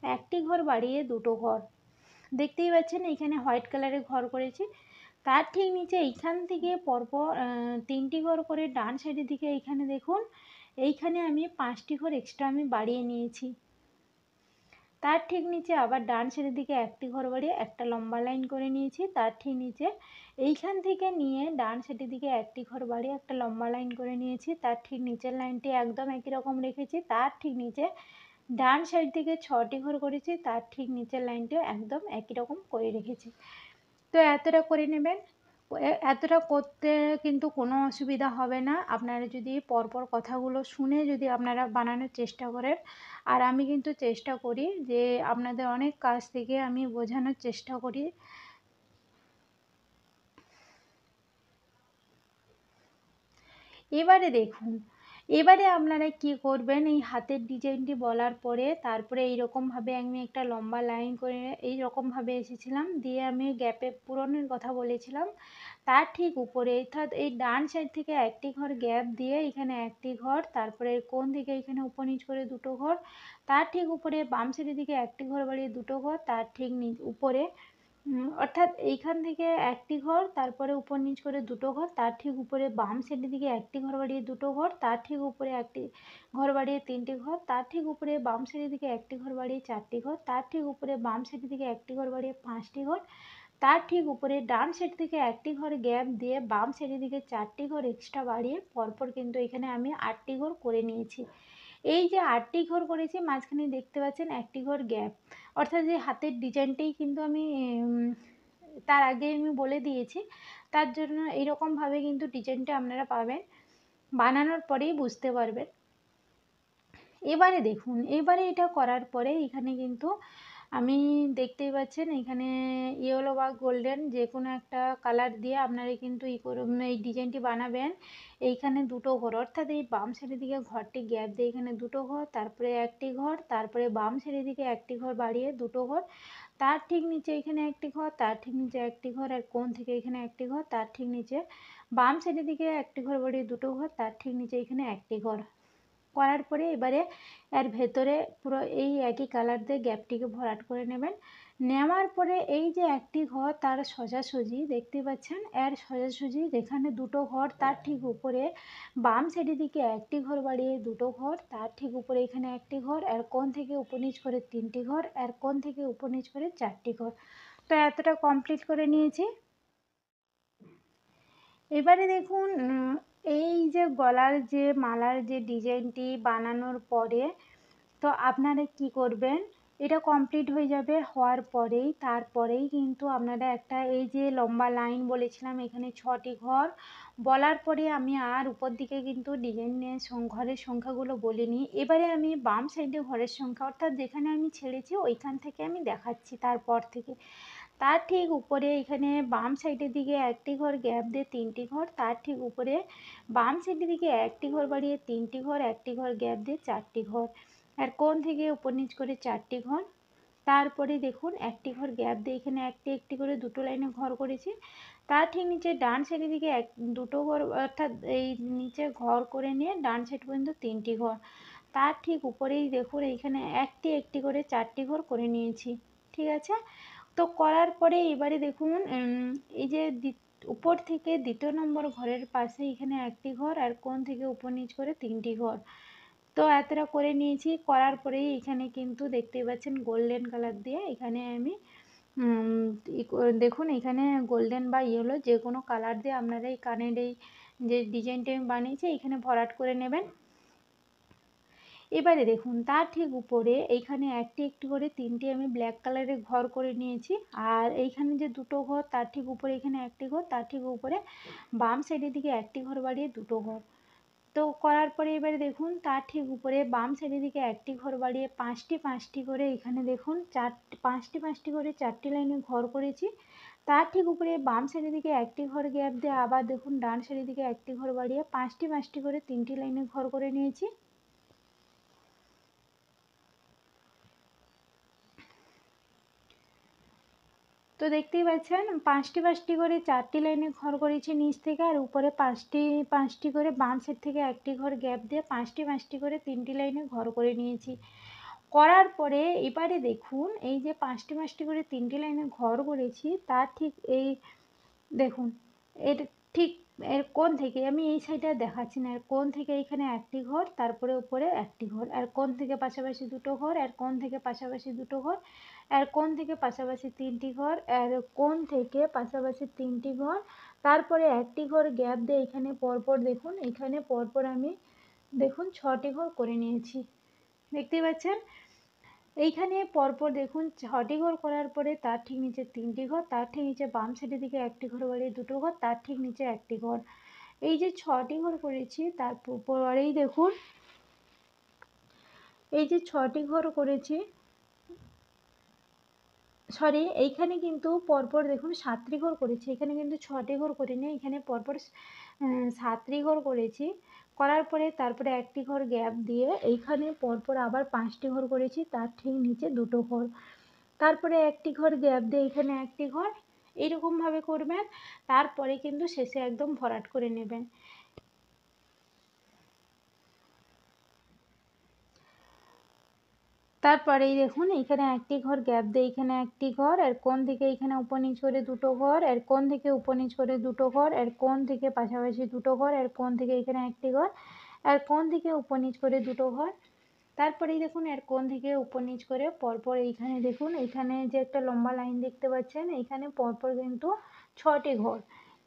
একটি ঘর বাড়িয়ে দুটো ঘর, দেখতেই পাচ্ছেন এখানে হোয়াইট কালারের ঘর করেছি। তার ঠিক নিচে এইখান থেকে পরপর 3টি ঘর করে ডান সাইডের দিকে এইখানে দেখুন এইখানে আমি 5টি ঘর এক্সট্রা আমি বাড়িয়ে নিয়েছি। তার ঠিক নিচে আবার ডান সাইডের দিকে একটি ঘর বাড়িয়ে একটা লম্বা লাইন করে নিয়েছি। তার ঠিক নিচে এইখান থেকে নিয়ে ডান সাইডের দিকে একটি ঘর বাড়িয়ে একটা লম্বা লাইন করে নিয়েছি। তার ঠিক নিচের লাইনটি একদম একই রকম রেখেছি। তার ঠিক নিচে ডান সাইড থেকে 6টি ঘর করেছি, তার ঠিক নিচের লাইনটিও একদম একই রকম করে রেখেছি। তো এতটা করে নেবেন। এতটা করতে কিন্তু কোনো অসুবিধা হবে না, আপনারা যদি পরপর কথাগুলো শুনে যদি আপনারা বানানোর চেষ্টা করেন। আর আমি কিন্তু চেষ্টা করি যে আপনাদের অনেক কাছ থেকে আমি বোঝানোর চেষ্টা করি। এবারে দেখুন, এবারে আপনারা কি করবেন, এই হাতের ডিজাইনটি বলার পরে তারপরে এইরকমভাবে আমি একটা লম্বা লাইন করে এইরকমভাবে এসেছিলাম, দিয়ে আমি গ্যাপে পূরণের কথা বলেছিলাম। তার ঠিক উপরে অর্থাৎ এই ডান সাইড থেকে একটি ঘর গ্যাপ দিয়ে এখানে একটি ঘর, তারপরে কোণ থেকে এখানে উপর নিচ করে দুটো ঘর, তার ঠিক উপরে বাম সাইডের দিকে একটি ঘর বাড়িয়ে দুটো ঘর, তার ঠিক উপরে অর্থাৎ এইখান থেকে একটি ঘর, তারপরে উপর নিচ করে দুটো ঘর, তার ঠিক উপরে বাম সাইডের দিকে একটি ঘর বাড়িয়ে দুটো ঘর, তার ঠিক উপরে একটি ঘর বাড়িয়ে তিনটি ঘর, তার ঠিক উপরে বাম সাইডের দিকে একটি ঘর বাড়িয়ে চারটি ঘর, তার ঠিক উপরে বাম সাইডের দিকে একটি ঘর বাড়িয়ে পাঁচটি ঘর, তার ঠিক উপরে ডান সাইড থেকে একটি ঘর গ্যাপ দিয়ে বাম সাইডের দিকে চারটি ঘর এক্সট্রা বাড়িয়ে পরপর কিন্তু এখানে আমি 8টি ঘর করে নিয়েছি। এই যে 8টি ঘর করেছি, মাঝখানে দেখতে পাচ্ছেন একটি ঘর গ্যাপ, অর্থাৎ যে হাতের ডিজাইনটাই কিন্তু আমি তার আগে আমি বলে দিয়েছি, তার জন্য এইরকমভাবে কিন্তু ডিজাইনটা আপনারা পাবেন, বানানোর পরেই বুঝতে পারবেন। এবারে দেখুন, এবারে এটা করার পরে এখানে কিন্তু আমি দেখতেই পাচ্ছেন এখানে ইয়েলো বা গোল্ডেন যে কোনো একটা কালার দিয়ে আপনারা কিন্তু এই ডিজাইনটি বানাবেন। এইখানে দুটো ঘর, অর্থাৎ এই বাম সাইডের দিকে ঘরটি গ্যাপ দিয়ে এখানে দুটো ঘর, তারপরে একটি ঘর, তারপরে বাম সাইডের দিকে একটি ঘর বাড়িয়ে দুটো ঘর, তার ঠিক নিচে এখানে একটি ঘর, তার ঠিক নিচে একটি ঘর, আর কোণ থেকে এখানে একটি ঘর, তার ঠিক নিচে বাম সাইডের দিকে একটি ঘর বাড়িয়ে দুটো ঘর, তার ঠিক নিচে এখানে একটি ঘর করার পরে এবারে এর ভেতরে পুরো এই একই কালার দিয়ে গ্যাপটিকে ভরাট করে নেবেন। নেওয়ার পরে এই যে একটি ঘর তার সোজাসুজি দেখতে পাচ্ছেন, এর সোজাসুজি যেখানে দুটো ঘর তার ঠিক উপরে বাম সাইডের দিকে একটি ঘর বাড়িয়ে দুটো ঘর, তার ঠিক উপরে এখানে একটি ঘর, এর কোণ থেকে উপর নিচ করে তিনটি ঘর, এর কোণ থেকে উপর নিচ করে চারটি ঘর। তো এতটা কমপ্লিট করে নিয়েছি। এবারে দেখুন, এই যে গলার যে মালার যে ডিজাইনটি বানানোর পরে তো আপনারা কি করবেন, এটা কমপ্লিট হয়ে যাবে, হওয়ার পরেই তারপরেই কিন্তু আপনারা একটা এই যে লম্বা লাইন বলেছিলাম এখানে 6টি ঘর বলার পরে আমি আর উপর দিকে কিন্তু ডিজাইনের ঘরের সংখ্যাগুলো বলিনি। এবারে আমি বাম সাইডে ঘরের সংখ্যা অর্থাৎ যেখানে আমি ছেড়েছি ওইখান থেকে আমি দেখাচ্ছি, তারপর থেকে তার ঠিক উপরে এখানে বাম সাইডের দিকে একটি ঘর গ্যাপ দিয়ে তিনটি ঘর, তার ঠিক উপরে বাম সাইডের দিকে একটি ঘর বাড়িয়ে তিনটি ঘর, একটি ঘর গ্যাপ দিয়ে চারটি ঘর, আর কোণ থেকে উপর নিচ করে চারটি ঘর, তারপরে দেখুন একটি ঘর গ্যাপ দিয়ে এখানে একটি একটি করে দুটো লাইনে ঘর করেছি, তার ঠিক নিচে ডান সাইডের দিকে দুটো ঘর, অর্থাৎ এই নিচে ঘর করে নিয়ে ডান সাইড পর্যন্ত তিনটি ঘর, তার ঠিক উপরেই দেখুন এইখানে একটি একটি করে চারটি ঘর করে নিয়েছি। ঠিক আছে, তো করার পরে এবারে দেখুন এই যে উপর থেকে দ্বিতীয় নম্বর ঘরের পাশে এখানে একটি ঘর, আর কোণ থেকে উপর নিচ করে তিনটি ঘর। তো এতটা করে নিয়েছি, করার পরেই এখানে কিন্তু দেখতেই পাচ্ছেন গোল্ডেন কালার দিয়ে এখানে আমি দেখুন এখানে গোল্ডেন বা ইয়েলো যে কোনো কালার দিয়ে আপনারা এই কানের এই যে ডিজাইনটা আমি বানিয়েছি এখানে ভরাট করে নেবেন। এবারে দেখুন তার ঠিক উপরে এইখানে একটি একটি করে তিনটি আমি ব্ল্যাক কালারের ঘর করে নিয়েছি, আর এইখানে যে দুটো ঘর তার ঠিক উপরে এখানে একটি ঘর, তার ঠিক উপরে বাম সাইডের দিকে একটি ঘর বাড়িয়ে দুটো ঘর। তো করার পরে এবারে দেখুন তার ঠিক উপরে বাম সাইডের দিকে একটি ঘর বাড়িয়ে পাঁচটি পাঁচটি করে এখানে দেখুন পাঁচটি পাঁচটি করে চারটি লাইনে ঘর করেছি, তার ঠিক উপরে বাম সাইডের দিকে একটি ঘর গ্যাপ দিয়ে আবার দেখুন ডান সাইডের দিকে একটি ঘর বাড়িয়ে পাঁচটি পাঁচটি করে তিনটি লাইনে ঘর করে নিয়েছি। তো দেখতেই পাচ্ছেন পাঁচটি পাঁচটি করে চারটি লাইনে ঘর করেছি নিচ থেকে, আর উপরে পাঁচটি পাঁচটি করে বাম সাইড থেকে একটি ঘর গ্যাপ দিয়ে পাঁচটি পাঁচটি করে তিনটি লাইনে ঘর করে নিয়েছি। করার পরে এবারে দেখুন এই যে পাঁচটি পাঁচটি করে তিনটি লাইনে ঘর করেছি তার ঠিক এই দেখুন এর ঠিক এর কোণ থেকে আমি এই সাইডে দেখাচ্ছি না, এর কোণ থেকে এখানে একটি ঘর, তারপরে উপরে একটি ঘর, আর কোণ থেকে পাশাপাশি দুটো ঘর, আর কোণ থেকে পাশাপাশি দুটো ঘর, আর কোণ থেকে পাশাপাশি তিনটি ঘর, আর কোণ থেকে পাশাপাশি তিনটি ঘর, তারপরে একটি ঘর গ্যাপ দিয়ে এখানে পরপর দেখুন এখানে পরপর আমি দেখুন 6টি ঘর করে নিয়েছি। দেখতেই পাচ্ছেন। এইখানে পরপর দেখুন 6টি ঘর করার পরে তার ঠিক নিচে 3টি ঘর, তার ঠিক নিচে বাম সাইডের দিকে 1টি ঘর বাড়িয়ে 2টো ঘর, তার ঠিক নিচে 1টি ঘর। এই যে 6টি ঘর করেছি তার পরেই দেখুন এই যে 6টি ঘর করেছি, সরি এইখানে কিন্তু পরপর দেখুন 7টি ঘর করেছি, এখানে কিন্তু 6টি ঘর করিনি, এখানে পরপর 7টি ঘর করেছি। করার পরে তারপরে 1টি ঘর গ্যাপ দিয়ে এইখানে পরপর আবার 5টি ঘর করেছি, তার ঠিক নিচে 2টো ঘর, তারপরে 1টি ঘর গ্যাপ দিয়ে এখানে 1টি ঘর, এইরকমভাবে করবেন। তারপরে কিন্তু শেষে একদম ভরাট করে নেবেন। তারপরেই দেখুন এখানে 1টি ঘর গ্যাপ দিয়ে এখানে 1টি ঘর, এর কোণ থেকে এখানে উপর নিচ করে 2টো ঘর, এর কোণ থেকে উপর নিচ করে 2টো ঘর, এর কোণ থেকে পাশাপাশি 2টো ঘর, এর কোণ থেকে এখানে 1টি ঘর, এর কোণ থেকে উপর নিচ করে 2টো ঘর। তারপরেই দেখুন এর কোণ থেকে উপর নিচ করে পরপর এইখানে দেখুন এইখানে যে একটা লম্বা লাইন দেখতে পাচ্ছেন, এইখানে পরপর কিন্তু 6টি ঘর।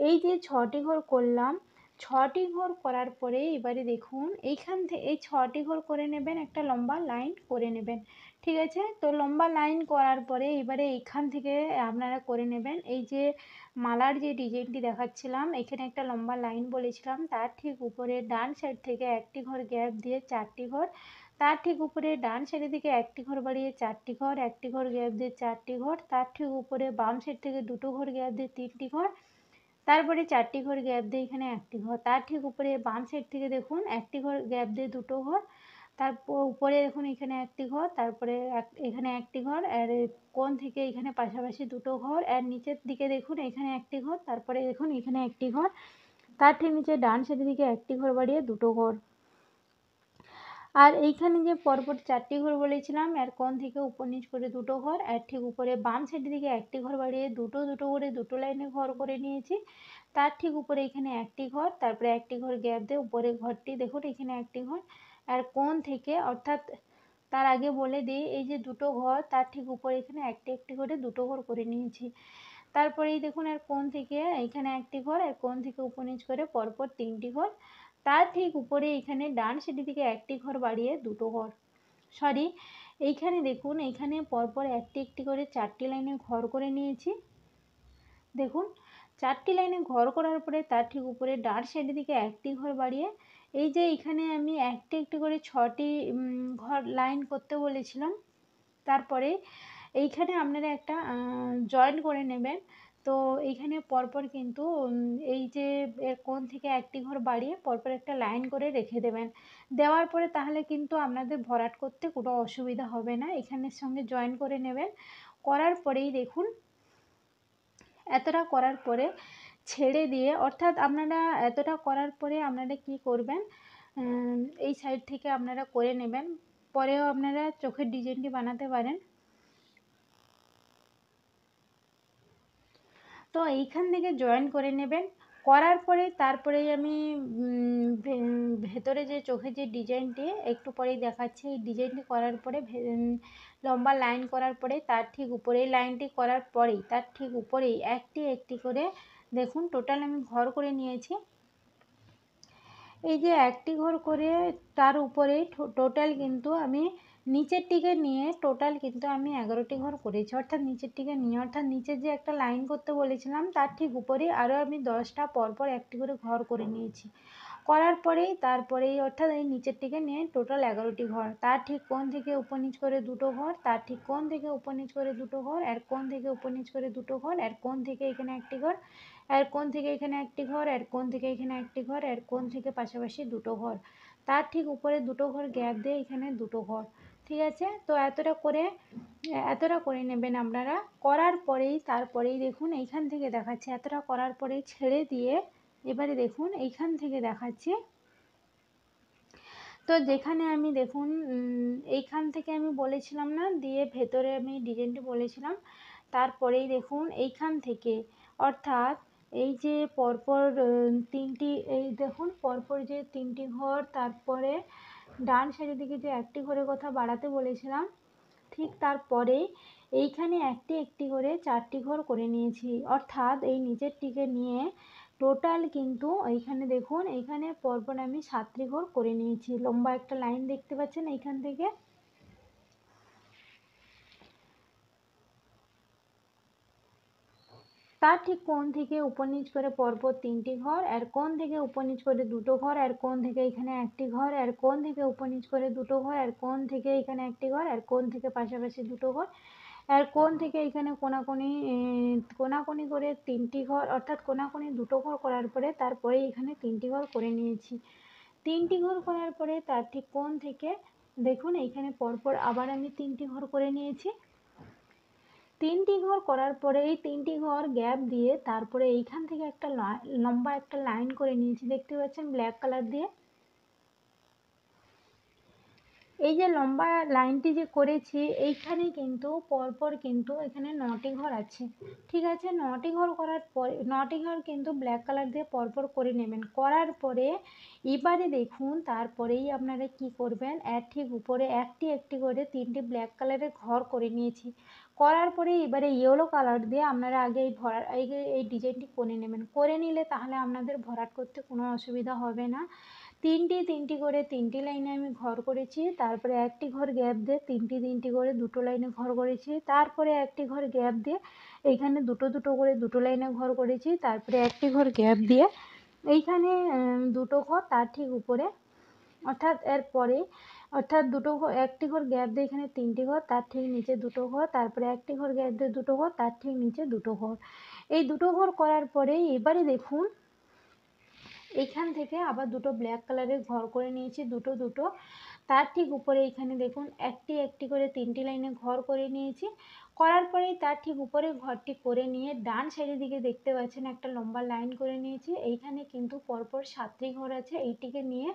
এই যে 6টি ঘর করলাম, 6টি ঘর করার পরে এবারে দেখুন এইখান থেকে এই 6টি ঘর করে নেবেন, একটা লম্বা লাইন করে নেবেন। ঠিক আছে, তো লম্বা লাইন করার পরে এবারে এইখান থেকে আপনারা করে নেবেন। এই যে মালার যে ডিজাইনটি দেখাচ্ছিলাম, এখানে একটা লম্বা লাইন বলেছিলাম, তার ঠিক উপরে ডান সাইড থেকে 1টি ঘর গ্যাপ দিয়ে 4টি ঘর, তার ঠিক উপরে ডান সাইডের দিকে 1টি ঘর বাড়িয়ে 4টি ঘর, 1টি ঘর গ্যাপ দিয়ে 4টি ঘর, তার ঠিক উপরে বাম সাইড থেকে 2টো ঘর গ্যাপ দিয়ে 3টি ঘর, তারপরে 4টি ঘর গ্যাপ দিয়ে এখানে 1টি ঘর, তার ঠিক উপরে বাম সাইড থেকে দেখুন 1টি ঘর গ্যাপ দিয়ে 2টো ঘর, তারপর উপরে দেখুন এখানে 1টি ঘর, তারপরে এখানে 1টি ঘর, আর কোণ থেকে এখানে পাশাপাশি 2টো ঘর, আর নিচের দিকে দেখুন এখানে 1টি ঘর, তারপরে দেখুন এখানে 1টি ঘর, তার ঠিক নিচে ডান সাইডের দিকে 1টি ঘর বাড়িয়ে 2টো ঘর। আর এইখানে যে পরপর 4টি ঘর বলেছিলাম, এর কোণ থেকে উপর নিচ করে 2টো ঘর, আর ঠিক উপরে বাম সাইডের দিকে 1টি ঘর বাড়িয়ে দুটো করে 2টো লাইনে ঘর করে নিয়েছি। তার ঠিক উপরে এখানে 1টি ঘর, তারপরে 1টি ঘর গ্যাপ দিয়ে উপরে ঘরটি দেখুন এখানে 1টি ঘর, আর কোণ থেকে অর্থাৎ তার আগে বলে দিই এই যে 2টো ঘর তার ঠিক উপরে এখানে একটি একটি করে 2টো ঘর করে নিয়েছি। তারপরেই দেখুন এর কোণ থেকে এখানে 1টি ঘর, আর কোণ থেকে উপর নিচ করে পরপর 3টি ঘর, তার ঠিক উপরে এখানে ডান সাইডের দিকে 1টি ঘর বাড়িয়ে 2টো ঘর, সরি এইখানে দেখুন এইখানে পরপর একটি একটি করে 4টি লাইনে ঘর করে নিয়েছি। দেখুন 4টি লাইনে ঘর করার পরে তার ঠিক উপরে ডান সাইডের দিকে 1টি ঘর বাড়িয়ে এই যে এখানে আমি একটি একটি করে 6টি ঘর লাইন করতে বলেছিলাম, তারপরে এইখানে আপনারা একটা জয়েন করে নেবেন। তো এইখানে পরপর কিন্তু এই যে এর কোণ থেকে 1টি ঘর বাড়িয়ে পরপর একটা লাইন করে রেখে দেবেন। দেওয়ার পরে তাহলে কিন্তু আপনাদের ভরাট করতে কোনো অসুবিধা হবে না, এখানের সঙ্গে জয়েন করে নেবেন। করার পরেই দেখুন এতটা করার পরে ছেড়ে দিয়ে অর্থাৎ আপনারা এতটা করার পরে আপনারা কি করবেন, এই সাইড থেকে আপনারা করে নেবেন, পরেও আপনারা চোখের ডিজাইনটি বানাতে পারেন। তো এইখান থেকে জয়েন করে নেবেন, করার পরে তারপরেই আমি ভেতরে যে চোখের যে ডিজাইনটি একটু পরেই দেখাচ্ছি, এই ডিজাইনটি করার পরে লম্বা লাইন করার পরে তার ঠিক উপরে লাইনটি করার পরেই তার ঠিক উপরেই একটি একটি করে দেখুন টোটাল আমি ঘর করে নিয়েছি। এই যে একটি ঘর করে তার উপরে টোটাল কিন্তু আমি নিচেরটিকে নিয়ে টোটাল কিন্তু আমি 11টি ঘর করেছি, অর্থাৎ নিচেরটিকে নিয়ে অর্থাৎ নিচের যে একটা লাইন করতে বলেছিলাম তার ঠিক উপরেই আরও আমি 10টা পরপর একটি করে ঘর করে নিয়েছি। করার পরেই তারপরেই অর্থাৎ এই নিচেরটিকে নিয়ে টোটাল 11টি ঘর, তার ঠিক কোণ থেকে উপর নিচ করে 2টো ঘর, তার ঠিক কোণ থেকে উপর নিচ করে 2টো ঘর, এর কোণ থেকে উপর নিচ করে 2টো ঘর, এর কোণ থেকে এখানে একটি ঘর, এর কোণ থেকে এখানে একটি ঘর, এর কোণ থেকে এখানে একটি ঘর, এর কোণ থেকে পাশাপাশি 2টো ঘর, তার ঠিক উপরে 2টো ঘর গ্যাপ দিয়ে এখানে 2টো ঘর। ঠিক আছে, তো এতটা করে নেবেন আপনারা। করার পরেই তারপরেই দেখুন এইখান থেকে দেখাচ্ছি, এতটা করার পরেই ছেড়ে দিয়ে এবারে দেখুন এইখান থেকে দেখাচ্ছি। তো যেখানে আমি দেখুন এইখান থেকে আমি বলেছিলাম না দিয়ে ভেতরে আমি ডিজাইনটি বলেছিলাম, তারপরেই দেখুন এইখান থেকে অর্থাৎ এই যে পরপর তিনটি এই দেখুন পরপর যে 3টি ঘর, তারপরে ডান সাইডের দিকে যে একটি ঘরের কথা বাড়াতে বলেছিলাম ঠিক তারপরে এইখানে একটি একটি করে 4টি ঘর করে নিয়েছি, অর্থাৎ এই নিচেরটিকে নিয়ে টোটাল কিন্তু এইখানে দেখুন এইখানে পরপর আমি 7টি ঘর করে নিয়েছি। লম্বা একটা লাইন দেখতে পাচ্ছেন এইখান থেকে, তার ঠিক কোণ থেকে উপর নিচ করে পরপর 3টি ঘর, আর কোণ থেকে উপর নিচ করে 2টো ঘর, আর কোণ থেকে এখানে 1টি ঘর, আর কোণ থেকে উপর নিচ করে 2টো ঘর, আর কোণ থেকে এখানে 1টি ঘর, আর কোণ থেকে পাশাপাশি 2টো ঘর, আর কোণ থেকে এখানে কোনাকুনি কোনাকুনি করে 3টি ঘর, অর্থাৎ কোনাকুনি 2টো ঘর করার পরে তারপরে এখানে 3টি ঘর করে নিয়েছি। 3টি ঘর করার পরে তার ঠিক কোণ থেকে দেখুন এইখানে পরপর আবার আমি 3টি ঘর করে নিয়েছি। 3টি ঘর করার পরে এই 3টি ঘর গ্যাপ দিয়ে তারপরে এইখান থেকে একটা লম্বা একটা লাইন করে নিয়েছি, দেখতে পাচ্ছেন ব্ল্যাক কালার দিয়ে। এই যে লম্বা লাইনটি যে করেছি এইখানে কিন্তু পরপর কিন্তু এখানে 9টি ঘর আছে, ঠিক আছে। 9টি ঘর করার পরে 9টি ঘর কিন্তু ব্ল্যাক কালার দিয়ে পরপর করে নেবেন। করার পরে এবারে দেখুন তারপরেই আপনারা কি করবেন, এর ঠিক উপরে একটি একটি করে 3টি ব্ল্যাক কালারের ঘর করে নিয়েছি। করার পরে এবারে ইয়েলো কালার দিয়ে আপনারা আগে এই ডিজাইনটি করে নেবেন। করে নিলে তাহলে আপনাদের ভরাট করতে কোনো অসুবিধা হবে না। তিনটি করে 3টি লাইনে আমি ঘর করেছি, তারপরে একটি ঘর গ্যাপ দিয়ে 3টি করে 2টো লাইনে ঘর করেছি, তারপরে একটি ঘর গ্যাপ দিয়ে এইখানে দুটো করে 2টো লাইনে ঘর করেছি, তারপরে একটি ঘর গ্যাপ দিয়ে এইখানে 2টো ঘর, তার ঠিক উপরে অর্থাৎ এরপরে অর্থাৎ একটি ঘর গ্যাপ দিয়ে এখানে 3টি ঘর, তার ঠিক নিচে 2টো ঘর, তারপরে একটি ঘর গ্যাপ দিয়ে 2টো ঘর, তার ঠিক নিচে 2টো ঘর। এই 2টো ঘর করার পরে এবারে দেখুন এইখান থেকে আবার 2টো ব্ল্যাক কালারের ঘর করে নিয়েছি, দুটো। তার ঠিক উপরে এখানে দেখুন একটি করে 3টি লাইনে ঘর করে নিয়েছি। করার পরে তার ঠিক উপরে ঘরটি করে নিয়ে ডান সাইডের দিকে দেখতে পাচ্ছেন একটা লম্বা লাইন করে নিয়েছি। এইখানে কিন্তু পরপর 7টি ঘর আছে, এইটিকে নিয়ে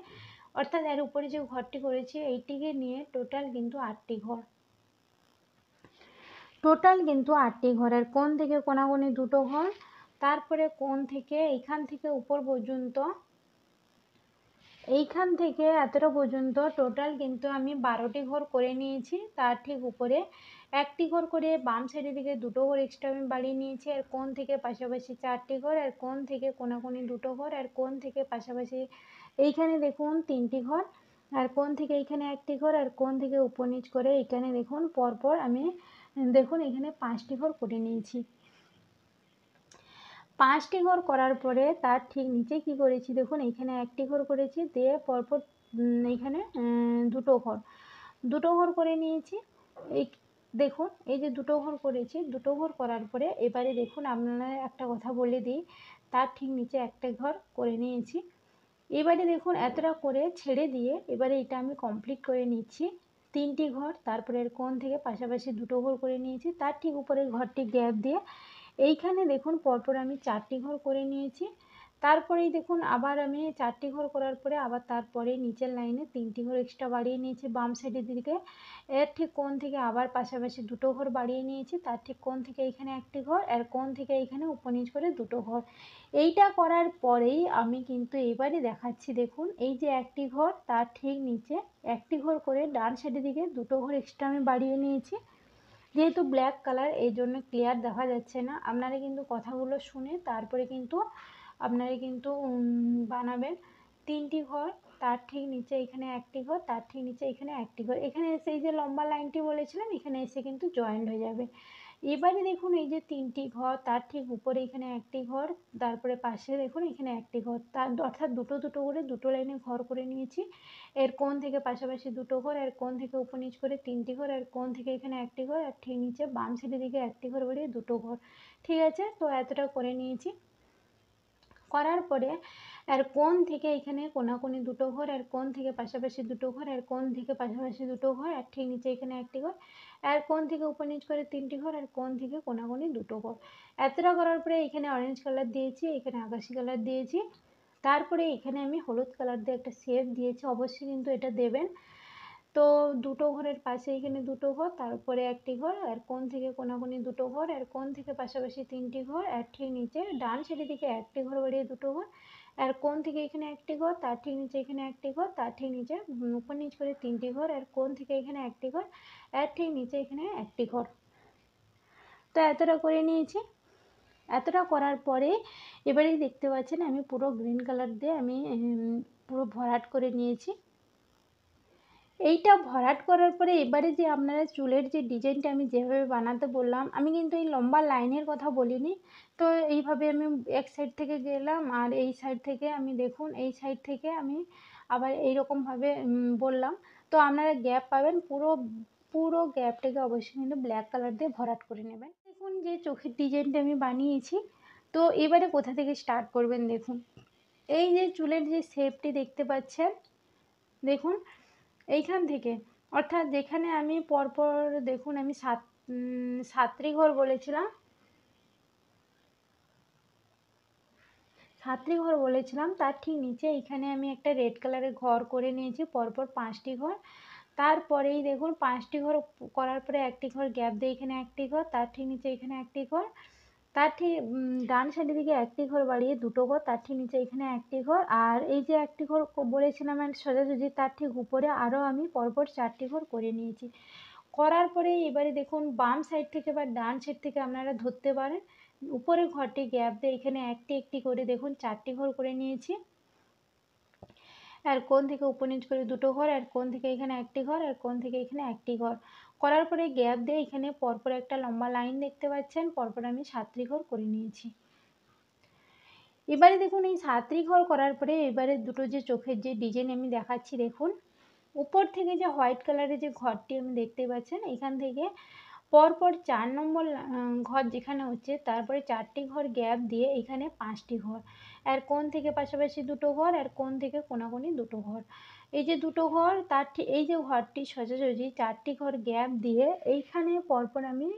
অর্থাৎ এর উপরে যে ঘরটি করেছি এইটিকে নিয়ে টোটাল কিন্তু 8টি ঘর। ঘরের কোণ থেকে কোনাকুনি 2টো ঘর, তারপরে কোণ থেকে এইখান থেকে উপর পর্যন্ত এইখান থেকে এতটা পর্যন্ত টোটাল কিন্তু আমি 12টি ঘর করে নিয়েছি। তার ঠিক উপরে একটি ঘর করে বাম সাইডের দিকে 2টো ঘর এক্সট্রা আমি বাড়িয়ে নিয়েছি, আর কোণ থেকে পাশাপাশি 4টি ঘর, আর কোণ থেকে কোনাকুনি 2টো ঘর, আর কোণ থেকে পাশাপাশি এইখানে দেখুন 3টি ঘর, আর কোণ থেকে এইখানে একটি ঘর, আর কোণ থেকে উপর নিচ করে এইখানে দেখুন পরপর আমি দেখুন এখানে 5টি ঘর করে নিয়েছি। 5টি ঘর করার পরে তার ঠিক নিচে কি করেছি দেখুন এইখানে একটি ঘর করেছি, দিয়ে পরপর এইখানে 2টো ঘর করে নিয়েছি। এই দেখুন এই যে 2টো ঘর করেছি, 2টো ঘর করার পরে এবারে দেখুন আপনারা একটা কথা বলে দিই, তার ঠিক নিচে একটা ঘর করে নিয়েছি। এবারে দেখুন এতটা করে ছেড়ে দিয়ে এবারে এটা আমি কমপ্লিট করে নিচ্ছি। 3টি ঘর, তারপরে এর কোণ থেকে পাশাপাশি 2টো ঘর করে নিয়েছি, তার ঠিক উপরে ঘরটি গ্যাপ দিয়ে এইখানে দেখুন পরপর আমি 4টি ঘর করে নিয়েছি। তারপরেই দেখুন আবার আমি 4টি ঘর করার পরে আবার তারপরে নিচের লাইনে 3টি ঘর এক্সট্রা বাড়িয়ে নিয়েছি বাম সাইডের দিকে। এর ঠিক কোণ থেকে আবার পাশাপাশি 2টো ঘর বাড়িয়ে নিয়েছি, তার ঠিক কোণ থেকে এইখানে একটি ঘর, আর কোণ থেকে এইখানে উপর নিচ করে 2টো ঘর। এইটা করার পরেই আমি কিন্তু এবারে দেখাচ্ছি দেখুন এই যে একটি ঘর তার ঠিক নিচে একটি ঘর করে ডান সাইডের দিকে 2টো ঘর এক্সট্রা আমি বাড়িয়ে নিয়েছি। যেহেতু ব্ল্যাক কালার এই জন্য ক্লিয়ার দেখা যাচ্ছে না, আপনারা কিন্তু কথাগুলো শুনে তারপরে কিন্তু আপনারা কিন্তু বানাবেন। 3টি ঘর, তার ঠিক নিচে এখানে একটি ঘর, তার ঠিক নিচে এখানে একটি ঘর, এখানে এসে এই যে লম্বা লাইনটি বলেছিলাম এখানে এসে কিন্তু জয়েন্ট হয়ে যাবে। এবারে দেখুন এই যে 3টি ঘর, তার ঠিক উপরে এখানে একটি ঘর, তারপরে পাশে দেখুন এখানে একটি ঘর, তার অর্থাৎ দুটো করে 2টো লাইনে ঘর করে নিয়েছি। এর কোণ থেকে পাশাপাশি 2টো ঘর, এর কোণ থেকে উপর নিচ করে 3টি ঘর, আর কোণ থেকে এখানে একটি ঘর, আর ঠিক নিচে বাম সাইডের দিকে একটি ঘর বাড়িয়ে 2টো ঘর। ঠিক আছে, তো এতটা করে নিয়েছি। করার পরে আর কোণ থেকে এখানে কোনাকুনি 2টো ঘর, আর কোণ থেকে পাশাপাশি 2টো ঘর, আর কোণ থেকে পাশাপাশি 2টো ঘর, আর ঠিক নিচে এখানে একটি ঘর, আর কোণ থেকে উপর নিচ করে 3টি ঘর, আর কোণ থেকে কোনাকুনি 2টো ঘর। এতটা করার পরে এখানে অরেঞ্জ কালার দিয়েছি, এখানে আকাশি কালার দিয়েছি, তারপরে এখানে আমি হলুদ কালার দিয়ে একটা শেপ দিয়েছি, অবশ্যই কিন্তু এটা দেবেন। তো 2টো ঘরের পাশে এখানে 2টো ঘর, তারপরে একটি ঘর, আর কোণ থেকে কোনাকুনি 2টো ঘর, আর কোণ থেকে পাশাপাশি 3টি ঘর, আর ঠিক নিচে ডান সাইডের দিকে একটি ঘর বাড়িয়ে 2টো ঘর, আর কোণ থেকে এখানে একটি ঘর, তার ঠিক নিচে এখানে একটি ঘর, তার ঠিক নিচে উপর নিচ করে 3টি ঘর, আর কোণ থেকে এখানে একটি ঘর, আর ঠিক নিচে এখানে একটি ঘর। তো এতটা করে নিয়েছি। এতটা করার পরে এবারেই দেখতে পাচ্ছেন আমি পুরো গ্রিন কালার দিয়ে আমি পুরো ভরাট করে নিয়েছি। এইটা ভরাট করার পরে এবারে যে আপনারা চুলের যে ডিজাইনটা আমি যেভাবে বানাতে বললাম, আমি কিন্তু এই লম্বা লাইনের কথা বলিনি। তো এইভাবে আমি এক সাইড থেকে গেলাম আর এই সাইড থেকে আমি দেখুন এই সাইড থেকে আমি আবার এইরকমভাবে বললাম। তো আপনারা গ্যাপ পাবেন, পুরো পুরো গ্যাপটাকে অবশ্যই কিন্তু ব্ল্যাক কালার দিয়ে ভরাট করে নেবেন। দেখুন যে চোখের ডিজাইনটা আমি বানিয়েছি। তো এবারে কোথা থেকে স্টার্ট করবেন দেখুন, এই যে চুলের যে শেপটি দেখতে পাচ্ছেন, দেখুন এইখান থেকে, অর্থাৎ যেখানে আমি পরপর দেখুন আমি সাতটি ঘর বলেছিলাম, তার ঠিক নিচে এইখানে আমি একটা রেড কালারের ঘর করে নিয়েছি পরপর 5টি ঘর। তারপরেই দেখুন 5টি ঘর করার পরে একটি ঘর গ্যাপ দিয়ে এখানে একটি ঘর, তার ঠিক নিচে এখানে একটি ঘর, তার ঠিক ডান সাইডের দিকে একটি ঘর বাড়িয়ে দুটো ঘর, তার ঠিক নিচে এখানে একটি ঘর, আর এই যে একটি ঘর বলেছিলাম আমি সোজাসুজি তার ঠিক উপরে আরও আমি পরপর 4টি ঘর করে নিয়েছি। করার পরে এবারে দেখুন বাম সাইড থেকে বা ডান সাইড থেকে আপনারা ধরতে পারেন, উপরের ঘরটি গ্যাপ দিয়ে এখানে একটি একটি করে দেখুন 4টি ঘর করে নিয়েছি। আর কোণ থেকে উপর নিচ করে দুটো ঘর, আর কোণ থেকে এখানে একটি ঘর, আর কোণ থেকে এখানে একটি ঘর করার পরে গ্যাপ দিয়ে এখানে পরপর একটা লম্বা লাইন দেখতে পাচ্ছেন, পরপর আমি 7টি ঘর করে নিয়েছি। এবারে দেখুন এই 7টি ঘর করার পরে এবারে দুটো যে চোখের যে ডিজাইন আমি দেখাচ্ছি, দেখুন উপর থেকে যে হোয়াইট কালারের যে ঘরটি আমি দেখতে পাচ্ছেন, এখান থেকে পরপর 4 নম্বর ঘর যেখানে হচ্ছে তারপরে 4টি ঘর গ্যাপ দিয়ে এখানে 5টি ঘর, আর কোণ থেকে পাশাপাশি দুটো ঘর, আর কোণ থেকে কোনাকুনি দুটো ঘর, এই যে দুটো ঘর তার ঠিক এই যে ঘরটি সোজাসুজি 4টি ঘর গ্যাপ দিয়ে এইখানে পরপর আমি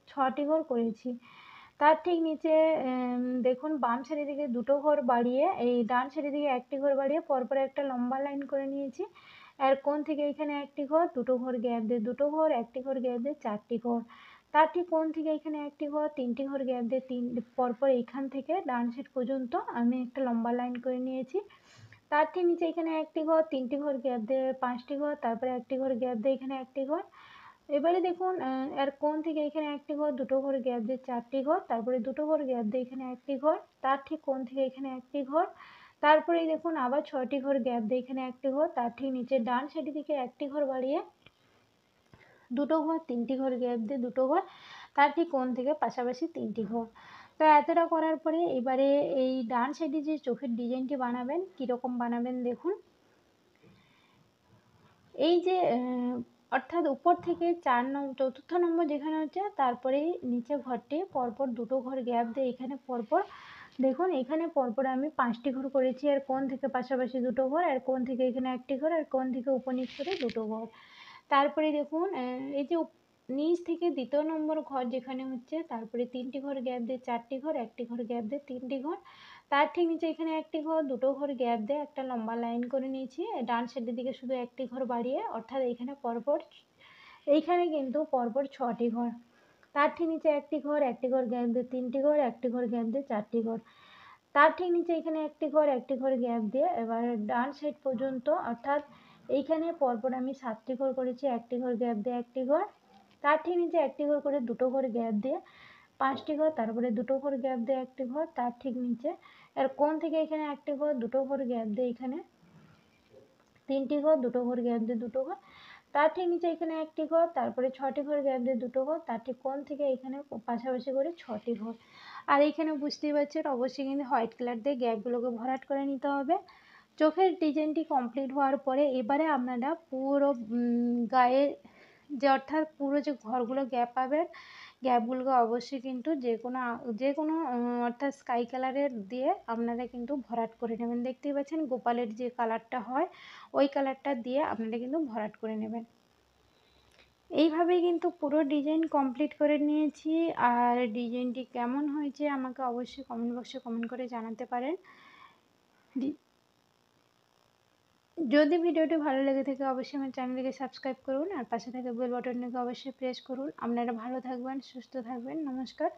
6টি ঘর করেছি। তার ঠিক নিচে দেখুন বাম সাইডের দিকে দুটো ঘর বাড়িয়ে এই ডান সাইডের দিকে একটি ঘর বাড়িয়ে পরপর একটা লম্বা লাইন করে নিয়েছি, আর কোণ থেকে এখানে একটি ঘর, দুটো ঘর গ্যাপ দিয়ে দুটো ঘর, একটি ঘর গ্যাপ দিয়ে 4টি ঘর, তার ঠিক কোণ থেকে এখানে একটি ঘর, 3টি ঘর গ্যাপ দিয়ে পরপর এইখান থেকে ডান সাইড পর্যন্ত আমি একটা লম্বা লাইন করে নিয়েছি। তার ঠিক নিচে এখানে একটি ঘর, 3টি ঘর গ্যাপ দিয়ে 5টি ঘর, তারপরে একটি ঘর গ্যাপ দিয়ে এখানে একটি ঘর। এবারে দেখুন এর কোণ থেকে এখানে একটি ঘর, দুটো ঘর গ্যাপ দিয়ে 4টি ঘর, তারপরে দুটো ঘর গ্যাপ দিয়ে এখানে একটি ঘর, তার ঠিক কোণ থেকে এখানে একটি ঘর, তারপরে দেখুন আবার 6টি ঘর গ্যাপ দিয়ে এখানে একটি ঘর, তার ঠিক নিচে ডান সাইডের দিকে একটি ঘর বাড়িয়ে দুটো ঘর, 3টি ঘর গ্যাপ দিয়ে দুটো ঘর, তার ঠিক কোণ থেকে পাশাপাশি 3টি ঘর। তো এতটা করার পরে এবারে এই ডান সাইডে যে চোখের ডিজাইনটি বানাবেন, কীরকম বানাবেন দেখুন, এই যে অর্থাৎ উপর থেকে 4 নম্বর 4র্থ নম্বর যেখানে হচ্ছে তারপরে নিচে ঘরটি পরপর দুটো ঘর গ্যাপ দিয়ে এখানে পরপর দেখুন এখানে পরপর আমি 5টি ঘর করেছি, আর কোণ থেকে পাশাপাশি দুটো ঘর, আর কোণ থেকে এখানে একটি ঘর, আর কোণ থেকে উপর নিচ করে দুটো ঘর। তারপরে দেখুন এই যে নিচ থেকে 2য় নম্বর ঘর যেখানে হচ্ছে তারপরে 3টি ঘর গ্যাপ দিয়ে 4টি ঘর, একটি ঘর গ্যাপ দিয়ে 3টি ঘর, তার ঠিক নিচে এখানে একটি ঘর, দুটো ঘর গ্যাপ দিয়ে একটা লম্বা লাইন করে নিয়েছি ডান সাইডের দিকে শুধু একটি ঘর বাড়িয়ে, অর্থাৎ এইখানে পরপর এইখানে কিন্তু পরপর 6টি ঘর, তার ঠিক নিচে একটি ঘর, একটি ঘর গ্যাপ দিয়ে 3টি ঘর, একটি ঘর গ্যাপ দিয়ে 4টি ঘর, তার ঠিক নিচে এখানে একটি ঘর, একটি ঘর গ্যাপ দিয়ে এবার ডান সাইড পর্যন্ত, অর্থাৎ এইখানে পরপর আমি 7টি ঘর করেছি, একটি ঘর গ্যাপ দিয়ে একটি ঘর, তার ঠিক নিচে একটি ঘর করে দুটো ঘর গ্যাপ দিয়ে 5টি ঘর, তারপরে দুটো ঘর গ্যাপ দিয়ে একটি ঘর, তার ঠিক নিচে আর কোণ থেকে এখানে একটি ঘর, দুটো ঘর গ্যাপ দিয়ে এখানে 3টি ঘর, দুটো ঘর গ্যাপ দিয়ে দুটো ঘর, তার ঠিক নিচে এখানে একটি ঘর, তারপরে 6টি ঘর গ্যাপ দিয়ে দুটো ঘর, তার ঠিক কোণ থেকে এখানে পাশাপাশি করে 6টি ঘর। আর এইখানে বুঝতেই পারছেন অবশ্যই কিন্তু হোয়াইট কালার দিয়ে গ্যাপগুলোকে ভরাট করে নিতে হবে। চোখের ডিজাইনটি কমপ্লিট হওয়ার পরে এবারে আপনারা পুরো গায়ে যে অর্থাৎ পুরো যে ঘরগুলো গ্যাপ পাবেন, গ্যাপগুলোকে অবশ্যই কিন্তু যে কোনো অর্থাৎ স্কাই কালারের দিয়ে আপনারা কিন্তু ভরাট করে নেবেন। দেখতেই পাচ্ছেন গোপালের যে কালারটা হয় ওই কালারটা দিয়ে আপনারা কিন্তু ভরাট করে নেবেন। এইভাবেই কিন্তু পুরো ডিজাইন কমপ্লিট করে নিয়েছি। আর ডিজাইনটি কেমন হয়েছে আমাকে অবশ্যই কমেন্ট বক্সে কমেন্ট করে জানাতে পারেন। যদি ভিডিওটি ভালো লেগে থাকে অবশ্যই আমার চ্যানেলটিকে সাবস্ক্রাইব করুন, আর পাশে থাকা বেল বাটনটিকে অবশ্যই প্রেস করুন। আপনারা ভালো থাকবেন, সুস্থ থাকবেন। নমস্কার।